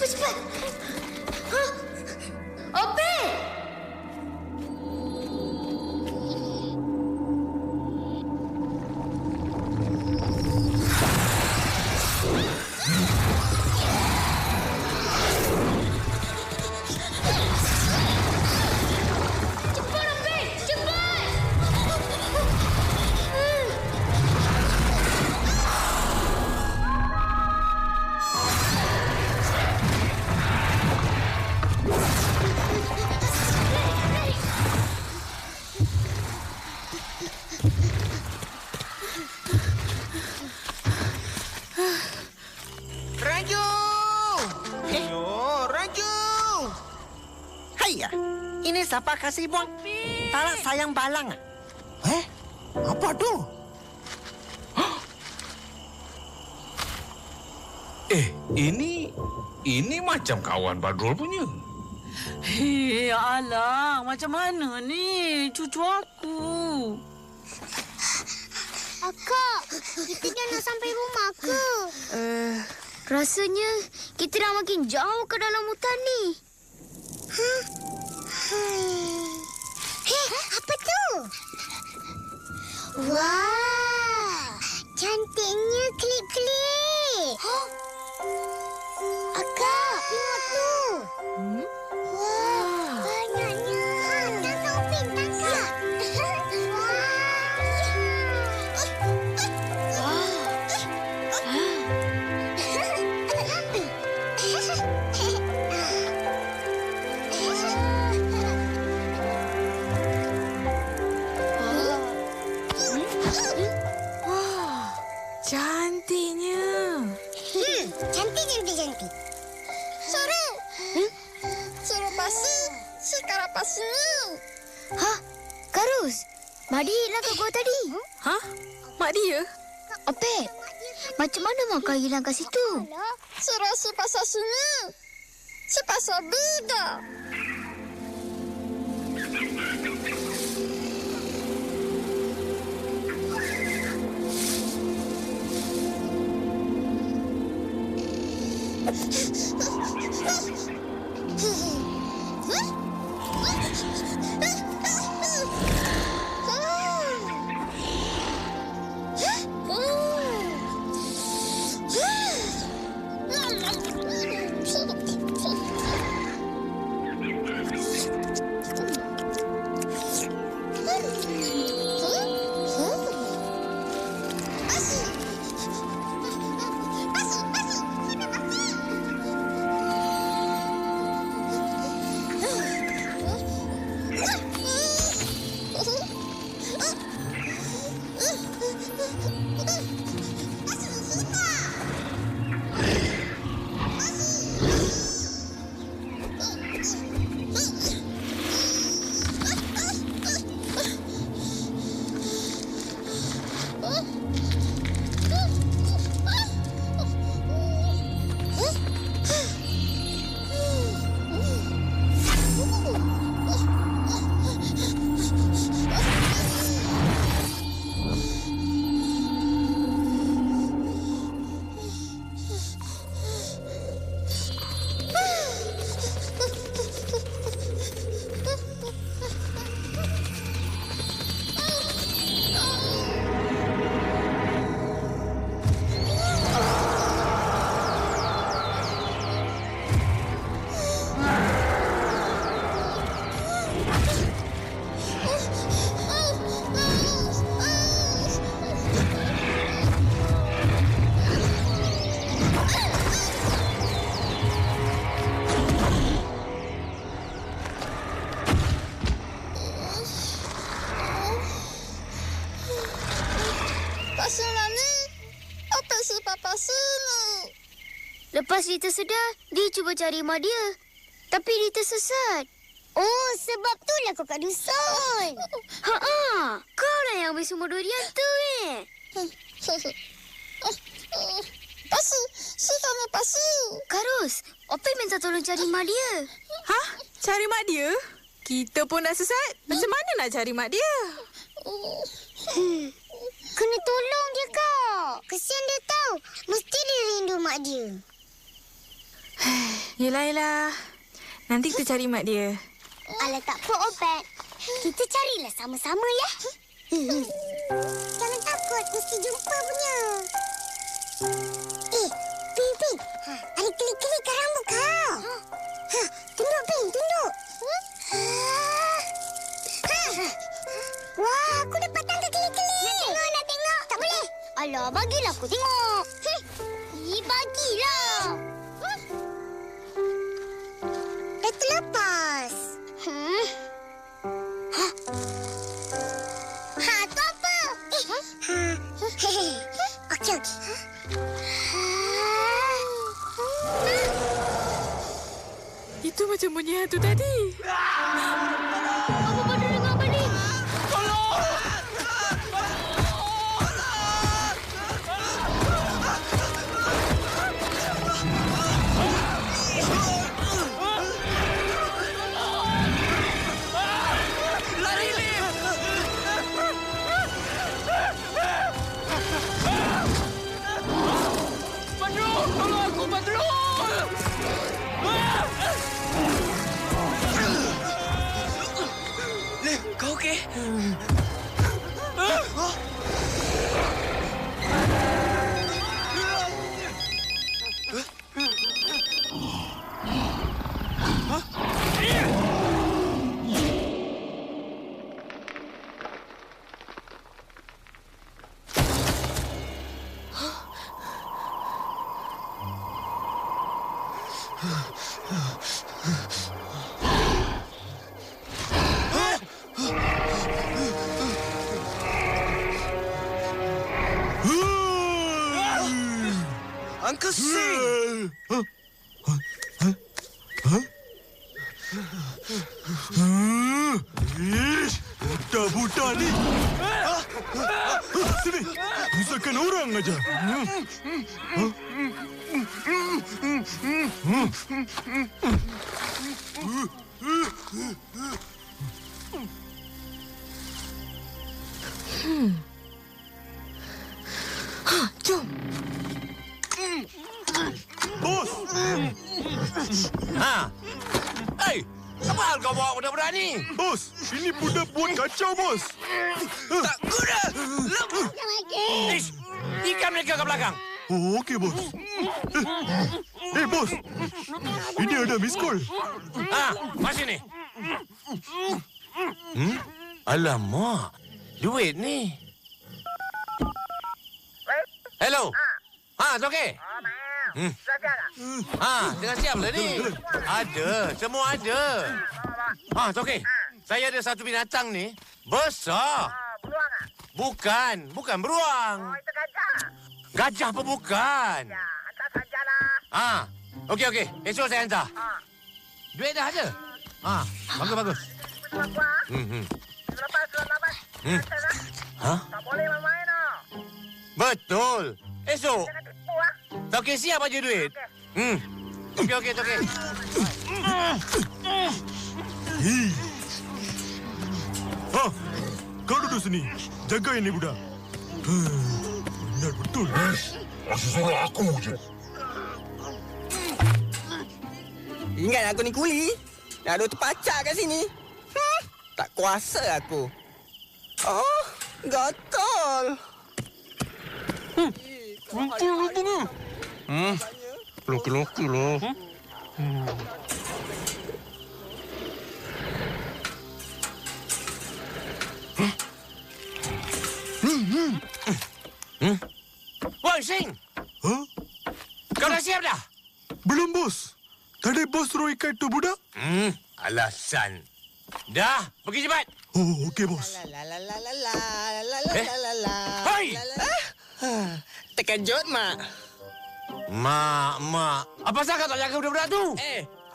Cepat. Hah? Ope! Cepat, Ope! Cepat! Raju! Raju! Haiya, ini siapa kasih buang? Tak sayang balang. Apa tu? Ini macam kawan Badrul punya. Hei, alang. Macam mana ni? Cucu aku. Akak, kita dah nak sampai rumah ke? Rasanya kita dah makin jauh ke dalam hutan ni. Hei, apa tu? Wah, cantiknya klip-klip. Akak, tengok tu. Wah, banyaknya. Tangkap, Upin, tangkap. Cantiknya. Cantik. Sore. Suruh pasi. Sekarang pasi ni. Hah? Karus? Mak dia hilang ke gua tadi? Hah? Mak dia? Opet, macam mana mak kau hilang kat situ? Suruh si pasal sini. Si pasal beda. Lepas dia tersedar, dia cuba cari mak dia. Tapi dia tersesat. Oh, sebab itulah kau kat dusun. Kau lah yang ambil semua durian tu, Pasi, si kami pasi. Karus, Opel minta tolong cari mak dia. Hah? Cari mak dia? Kita pun dah sesat. Macam mana nak cari mak dia? Kena tolong dia, kau. Kesian dia tahu. Mesti dia rindu mak dia. Yelah. Nanti kita cari mak dia. Alah, tak apa, Opel. Kita carilah sama-sama, ya? Jangan takut. Mesti jumpa punya. Ping. Ada keli-keli kat rambut kau. Tunduk, Ping. Tunduk. Wah, aku dapat tangkap keli-keli. Nak tengok. Tak boleh. Alah, bagilah aku tengok. Bagilah. Dah terlepas. Tu apa? Okey. Itu macam bunyi hantu tadi. Apa pada dengar balik? Kau okey? Uncle Sing! Budak-budak ni! Sini! Rusakkan orang aja. Jom. Bos! Hei! Apa hal kau bawa budak-budak ni? Bos! Ini budak buat kacau, bos! Tak guna! Ish! Ikan mereka ke belakang. Oh, okey, bos. Bos! Ini ada miss call. Masih ni. Alamak. Duit ni. Hello. Tu okey? Tengah siap lah ni. Ada. Semua ada. Tu okey. Saya ada satu binatang ni. Besar. Beruang ah? Bukan beruang. Oh, itu gajah. Gajah pun bukan. Ya, hantar sajalah. Okey. Esok saya hantar. Duit dah ada. Bagus. Selamat. Tak boleh main tau. Betul. Esok. Jangan tipu Tak okey, siap aja duit. Okey. Kau duduk sini. Jaga ini budak. Benar betul. Masih suruh aku je. Ingat aku ni kuli. Dah ada terpacak kat sini. Tak kuasa aku. Oh, gatal. Laki-laki lah. Woi, Sing! Kau dah siap dah? Belum, bos. Tadi bos suruh ikat tu budak. Alasan. Dah, pergi cepat. Oh, okey, bos. Hei! Terkejut, Mak. Mak. Apa pasal kau tak jaga budak-budak tu?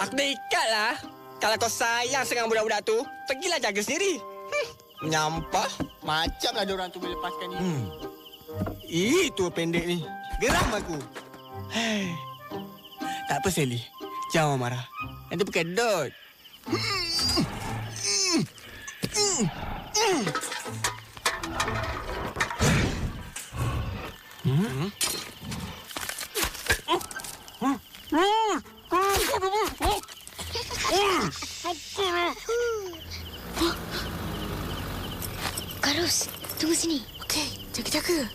Aku dah ikat lah. Kalau kau sayang sangat budak-budak tu, pergilah jaga sendiri. Menyampah. Macamlah diorang tu boleh lepaskan ni. Itu pendek ni. Geram aku. Tak apa, Sally. Jangan marah. Nanti berkedut. Karus, tunggu sini. Okey, jaga-jaga.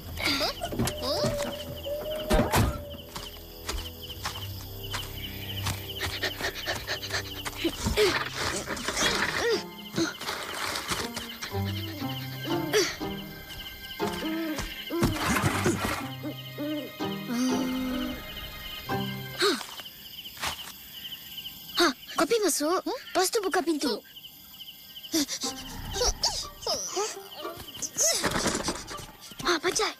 Kopi masuk. Lepas tu buka pintu. Panjat.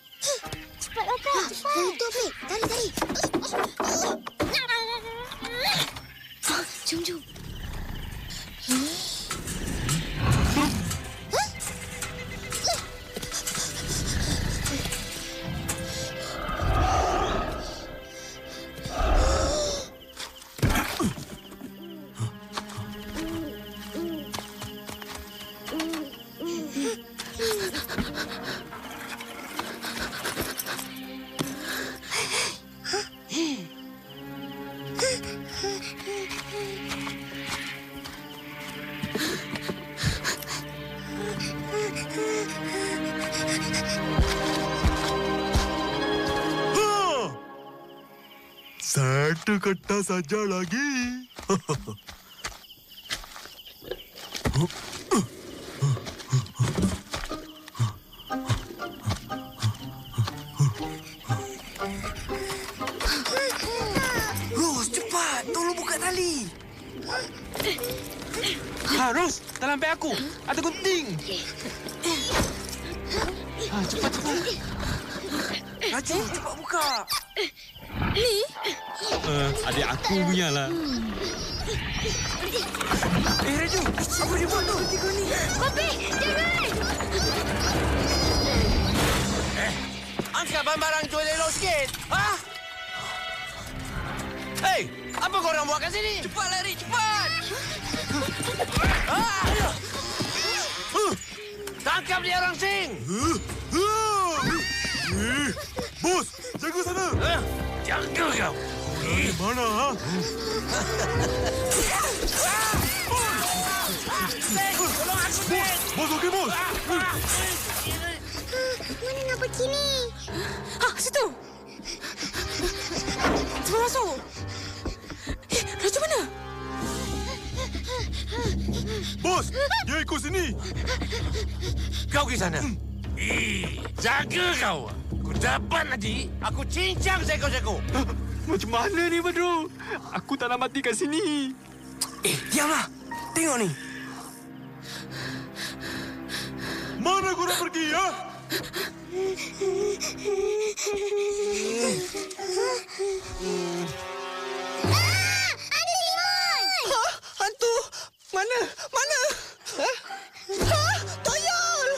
Cepatlah, Kak. Cepat. Itu, Pik. Tarik. Jom. Satu kertas saja lagi. Ros, cepat. Tolong buka tali. Ros, dalam beg aku. Ada gunting. Cepat. Raju, cepat buka. Ni? Adik aku punya lah. Raju, apa dia buat tu? Kopi, jangan! Angkat barang-barang tu elok sikit. Hei, apa korang buat kat sini? Cepat lari, cepat! Tangkap dia orang sing! Bos, jaga sana. Jaga kau. Di mana? Tolong aku, Sing! Bos, okey, bos. Mana nak pergi ni? Situ. Cepat masuk. Raju mana? Bos, dia ikut sini. Kau ke sana. Jaga kau. Aku dapat nanti, aku cincang seko-seko. Macam mana ni, Badrul? Aku tak nak mati kat sini. Diamlah. Tengok ni. Mana korang pergi, ya? Ada limon! Hantu! Mana? Toyol!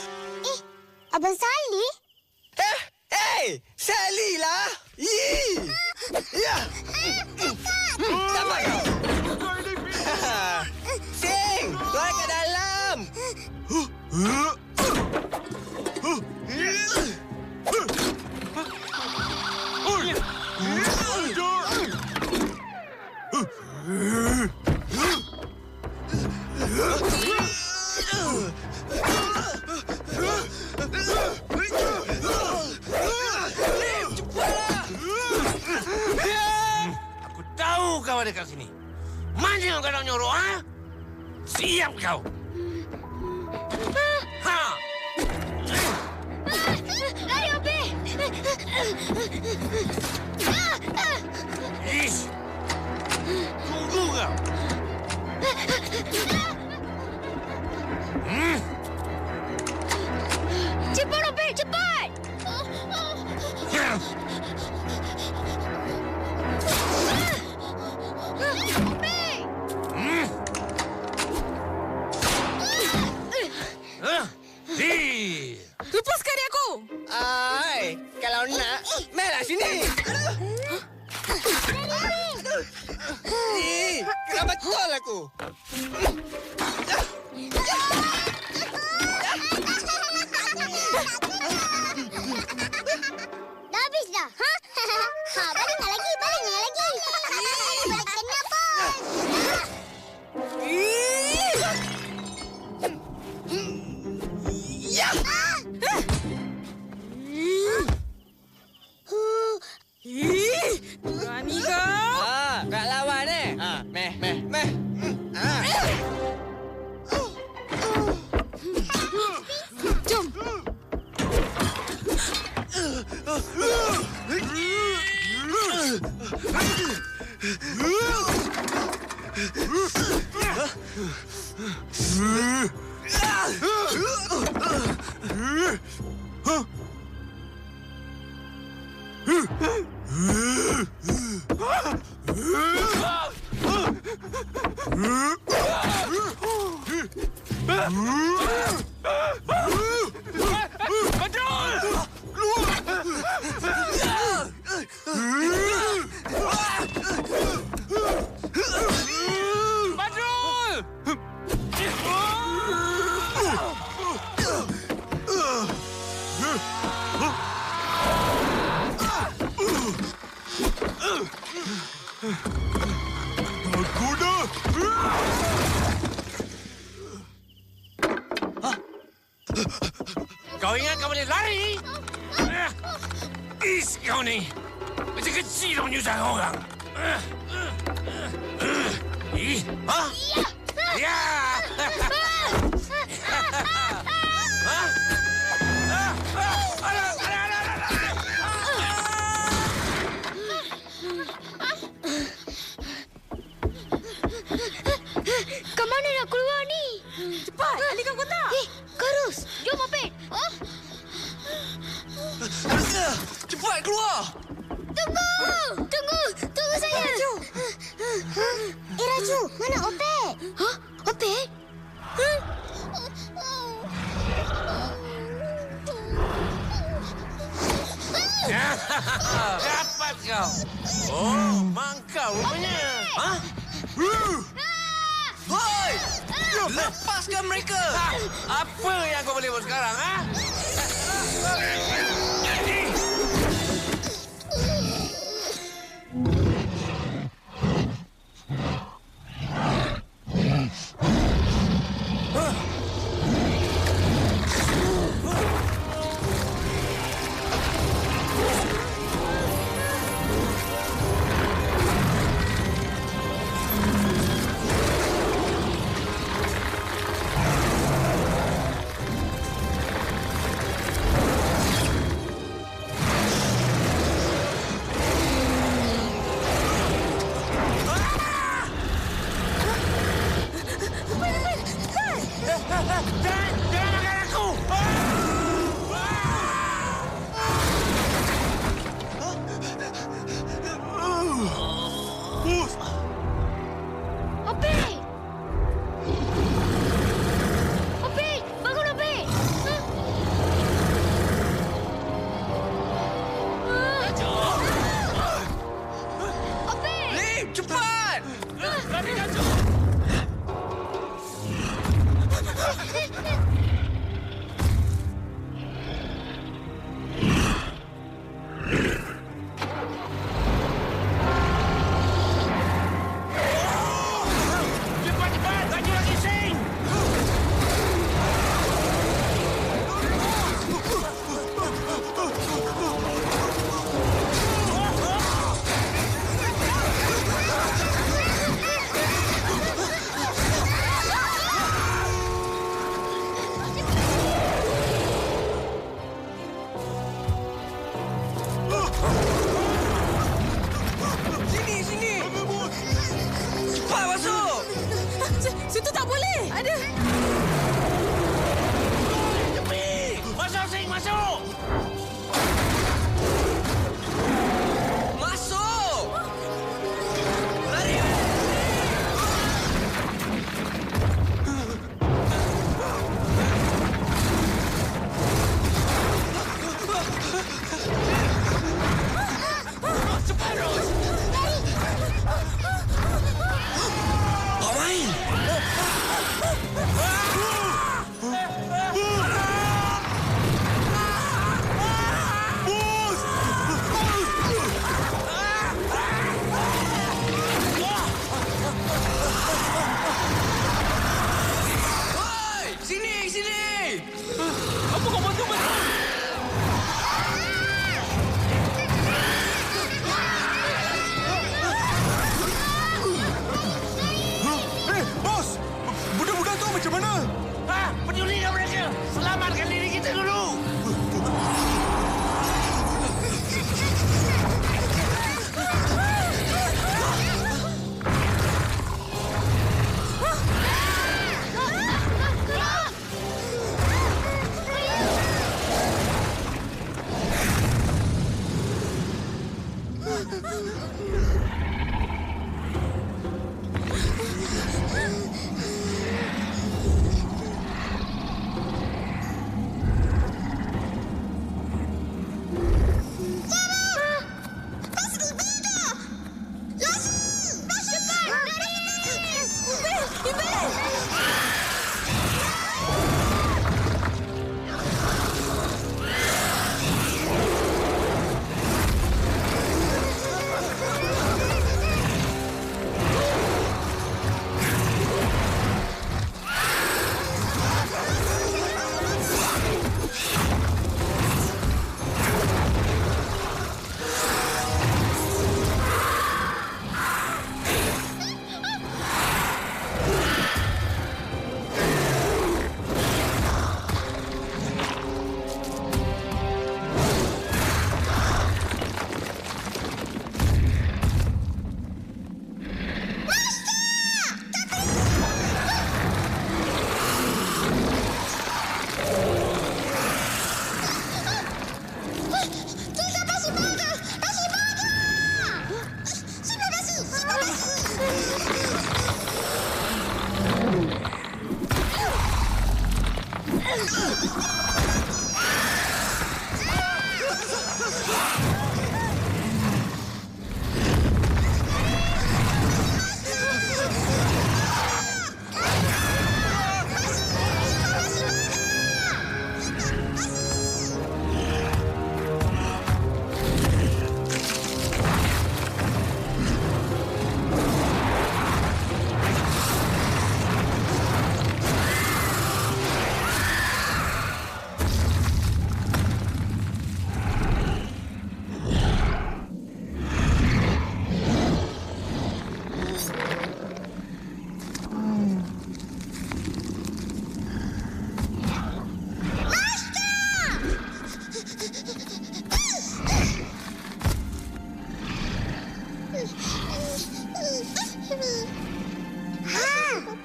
Abang Sali? Sally lah! Ya! Sampai kau! Sing! Keluar kat dalam! Aku tahu kau ada kat sini. Mana kau nak nyuruh, ha? Siap kau. Lari, Opi! Ish! Tunggu kau. Cepat, Opi! Cepat! Kena betul aku. Dah habis dah. Ha? Balikkan lagi. Balik kena bos. Berani kau? Kak lawan Meh. Jom. Kau ingat kau boleh lari? Is kau ni. Macam kecil dong nyusah orang. Ha? Ya! Ke mana nak keluar ni? Cepat, alihkan kotak. Karus, jom Opet. Cepat keluar! Tunggu saya. Raju, mana Opet? Opet? Dapat kau. Oh, mangkau rupanya. Ha? Hoi! Lepaskan mereka! Apa yang kau boleh buat sekarang, ha? Situ tak boleh. Ada. Masuk, Sing, masuk. Masuk! Lari! Cepat, Ros.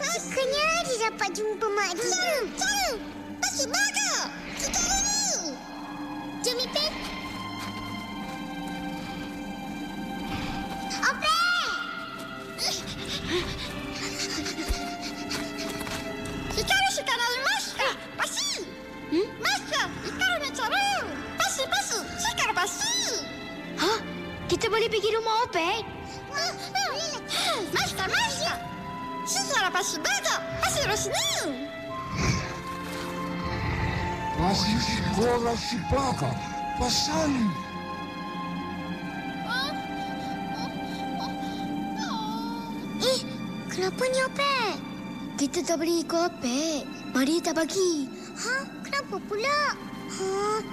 Akhirnya dia dapat jumpa Mak dia. Cara, pasti baga. Sekarang ni. Jom, Ipin. Opek! Sekarang masker. Pasti. Masker. Sekarang nak cara. Pasti. Sekarang pasti. Hah? Kita boleh pergi rumah Opek? Masker. Sekarang pasti baga. Pasti terus ni. Masih sekolah si Baga. Pasal. Kenapa ni Opek? Kita tak boleh ikut Opek. Maria tak bagi. Ha? Kenapa pula?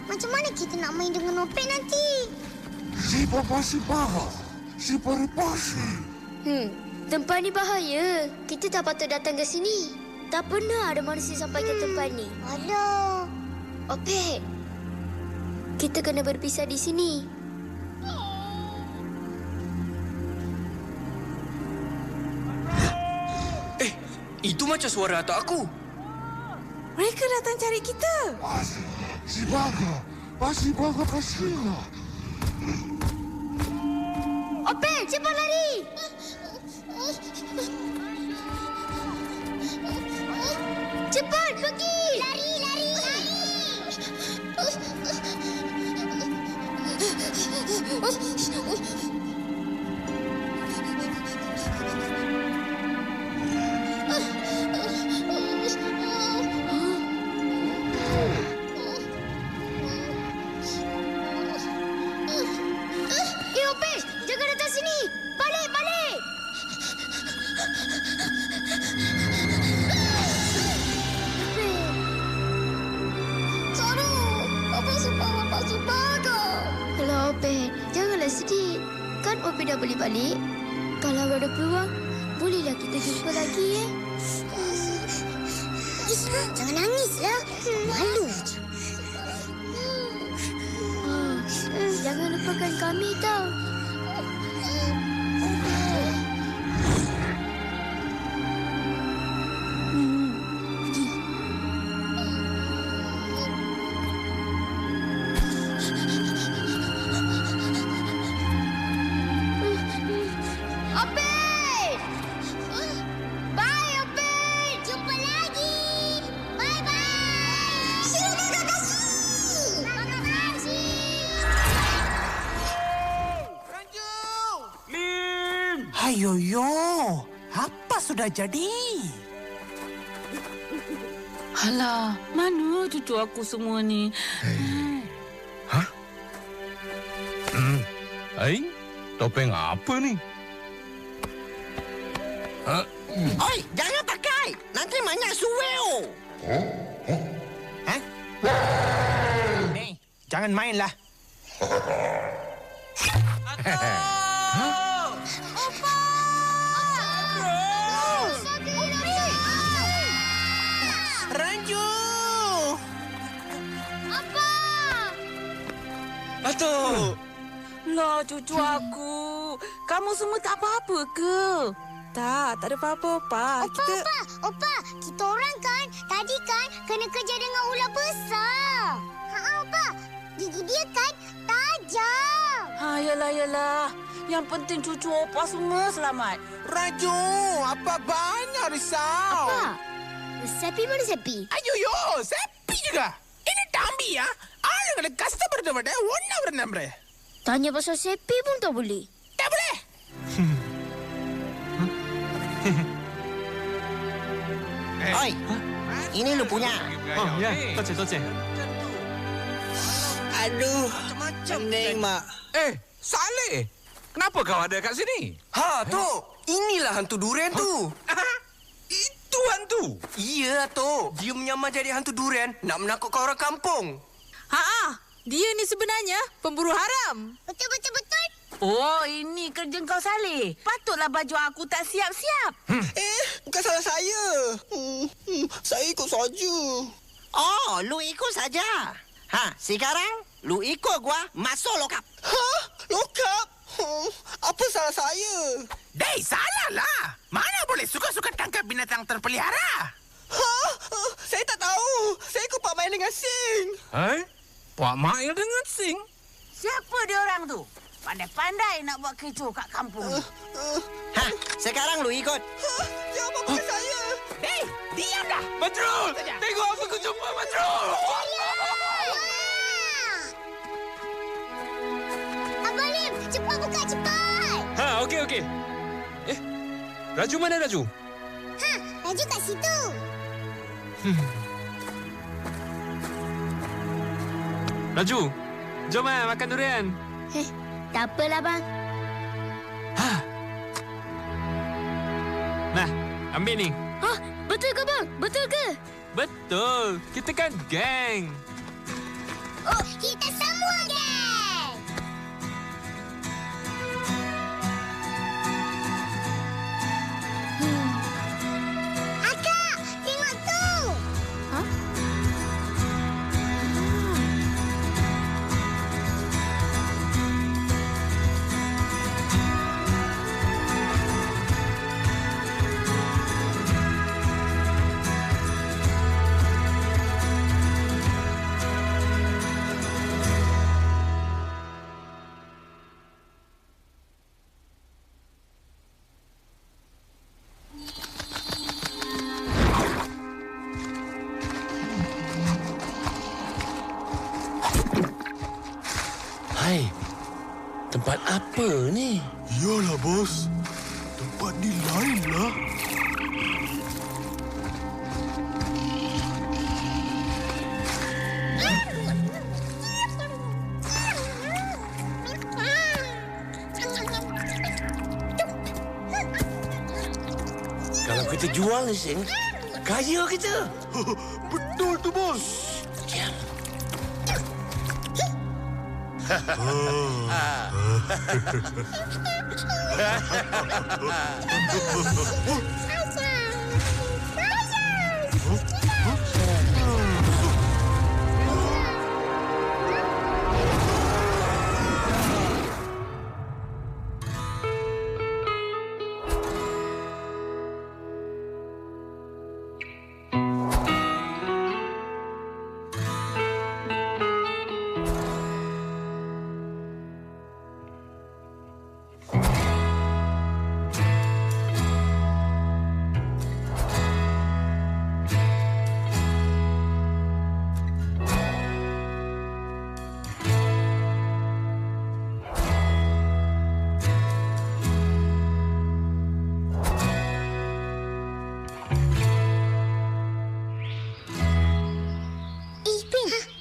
Macam mana kita nak main dengan Opek nanti? Si Papa si Baga. Si Paripasi. Tempat ni bahaya. Kita tak patut datang ke sini. Tak pernah ada manusia sampai ke tempat ni. Alah. Opek. Kita kena berpisah di sini. Itu macam suara atuk aku. Mereka datang cari kita. Si Baga. Si Baga Pasina. Opek, cepat lari. Cepat, pergi. Lari. Opek, jangan datang sini. Balik. Cara, Papa si Baga. Kalau Opek, janganlah sedih. Kan Opek dah boleh balik. Kalau ada peluang, bolehlah kita jumpa lagi, Jangan nangislah. Malu. Jangan lupakan kami tau. Opek! Bye, Opek! Jumpa lagi! Bye-bye! Terima kasih! Ayoyo, apa sudah jadi? Alah, mana cucu aku semua ni? Topeng apa ni? Oi, jangan pakai. Nanti banyak suweo. Ni, jangan mainlah. Ranju! Atuk! Lah, cucu aku. Kamu semua tak apa-apa ke? Tak ada apa-apa, Pak. Opa, kita orang kan tadi kena kerja dengan ular besar. Opa, gigi dia kan tajam. Yalah. Yang penting cucu Opa semua selamat. Raju, apa banyak risau? Apa? Sepi mana Sepi? Ayoyo, Sepi juga. Ini Tambi ya. Ada customer tu pada one number. Tanya pasal Sepi pun tak boleh. Tak boleh. Oi, ini lu punya. Ya, toce. Aduh, pening, Mak. Saleh. Kenapa kau ada kat sini? Tu. Inilah hantu durian tu. Itu hantu? Iya, tu. Dia menyamar jadi hantu durian nak menakutkan orang kampung. Dia ni sebenarnya pemburu haram. Betul. Oh, ini kerja kau Saleh. Patutlah baju aku tak siap-siap. Bukan salah saya. Saya ikut saja. Oh, lu ikut saja. Sekarang lu ikut gua masuk lokap. Lokap? Apa salah saya? Dei, salah lah. Mana boleh suka-suka tangkap binatang terpelihara? Saya tak tahu. Saya kupak main dengan Sing. Pak main dengan Sing? Siapa dia orang tu? Pandai-pandai nak buat kecoh kat kampung. Sekarang lu ikut. Jangan pakai saya. Dei, diam dah. Badrul! Tengok apa aku jumpa, Badrul! Abang Lim, cepat buka, cepat. Okey. Raju mana Raju? Raju kat situ. Raju, jom makan durian. Tak apalah, bang. Nah, ambil ni. Betul ke, bang? Betul ke? Betul. Kita kan geng. Oh, kita semua geng. Akak, tengok tu. Hai, tempat apa ni? Yalah, bos. Tempat ni lain lah. Kalau kita jual ni, Sing, kaya kita. Betul tu, bos. Diam.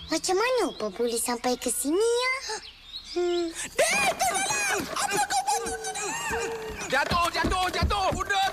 Macam mana Upah boleh sampai ke sini ya? Dek, tolonglah! Apa kau buat? Jatuh! Budak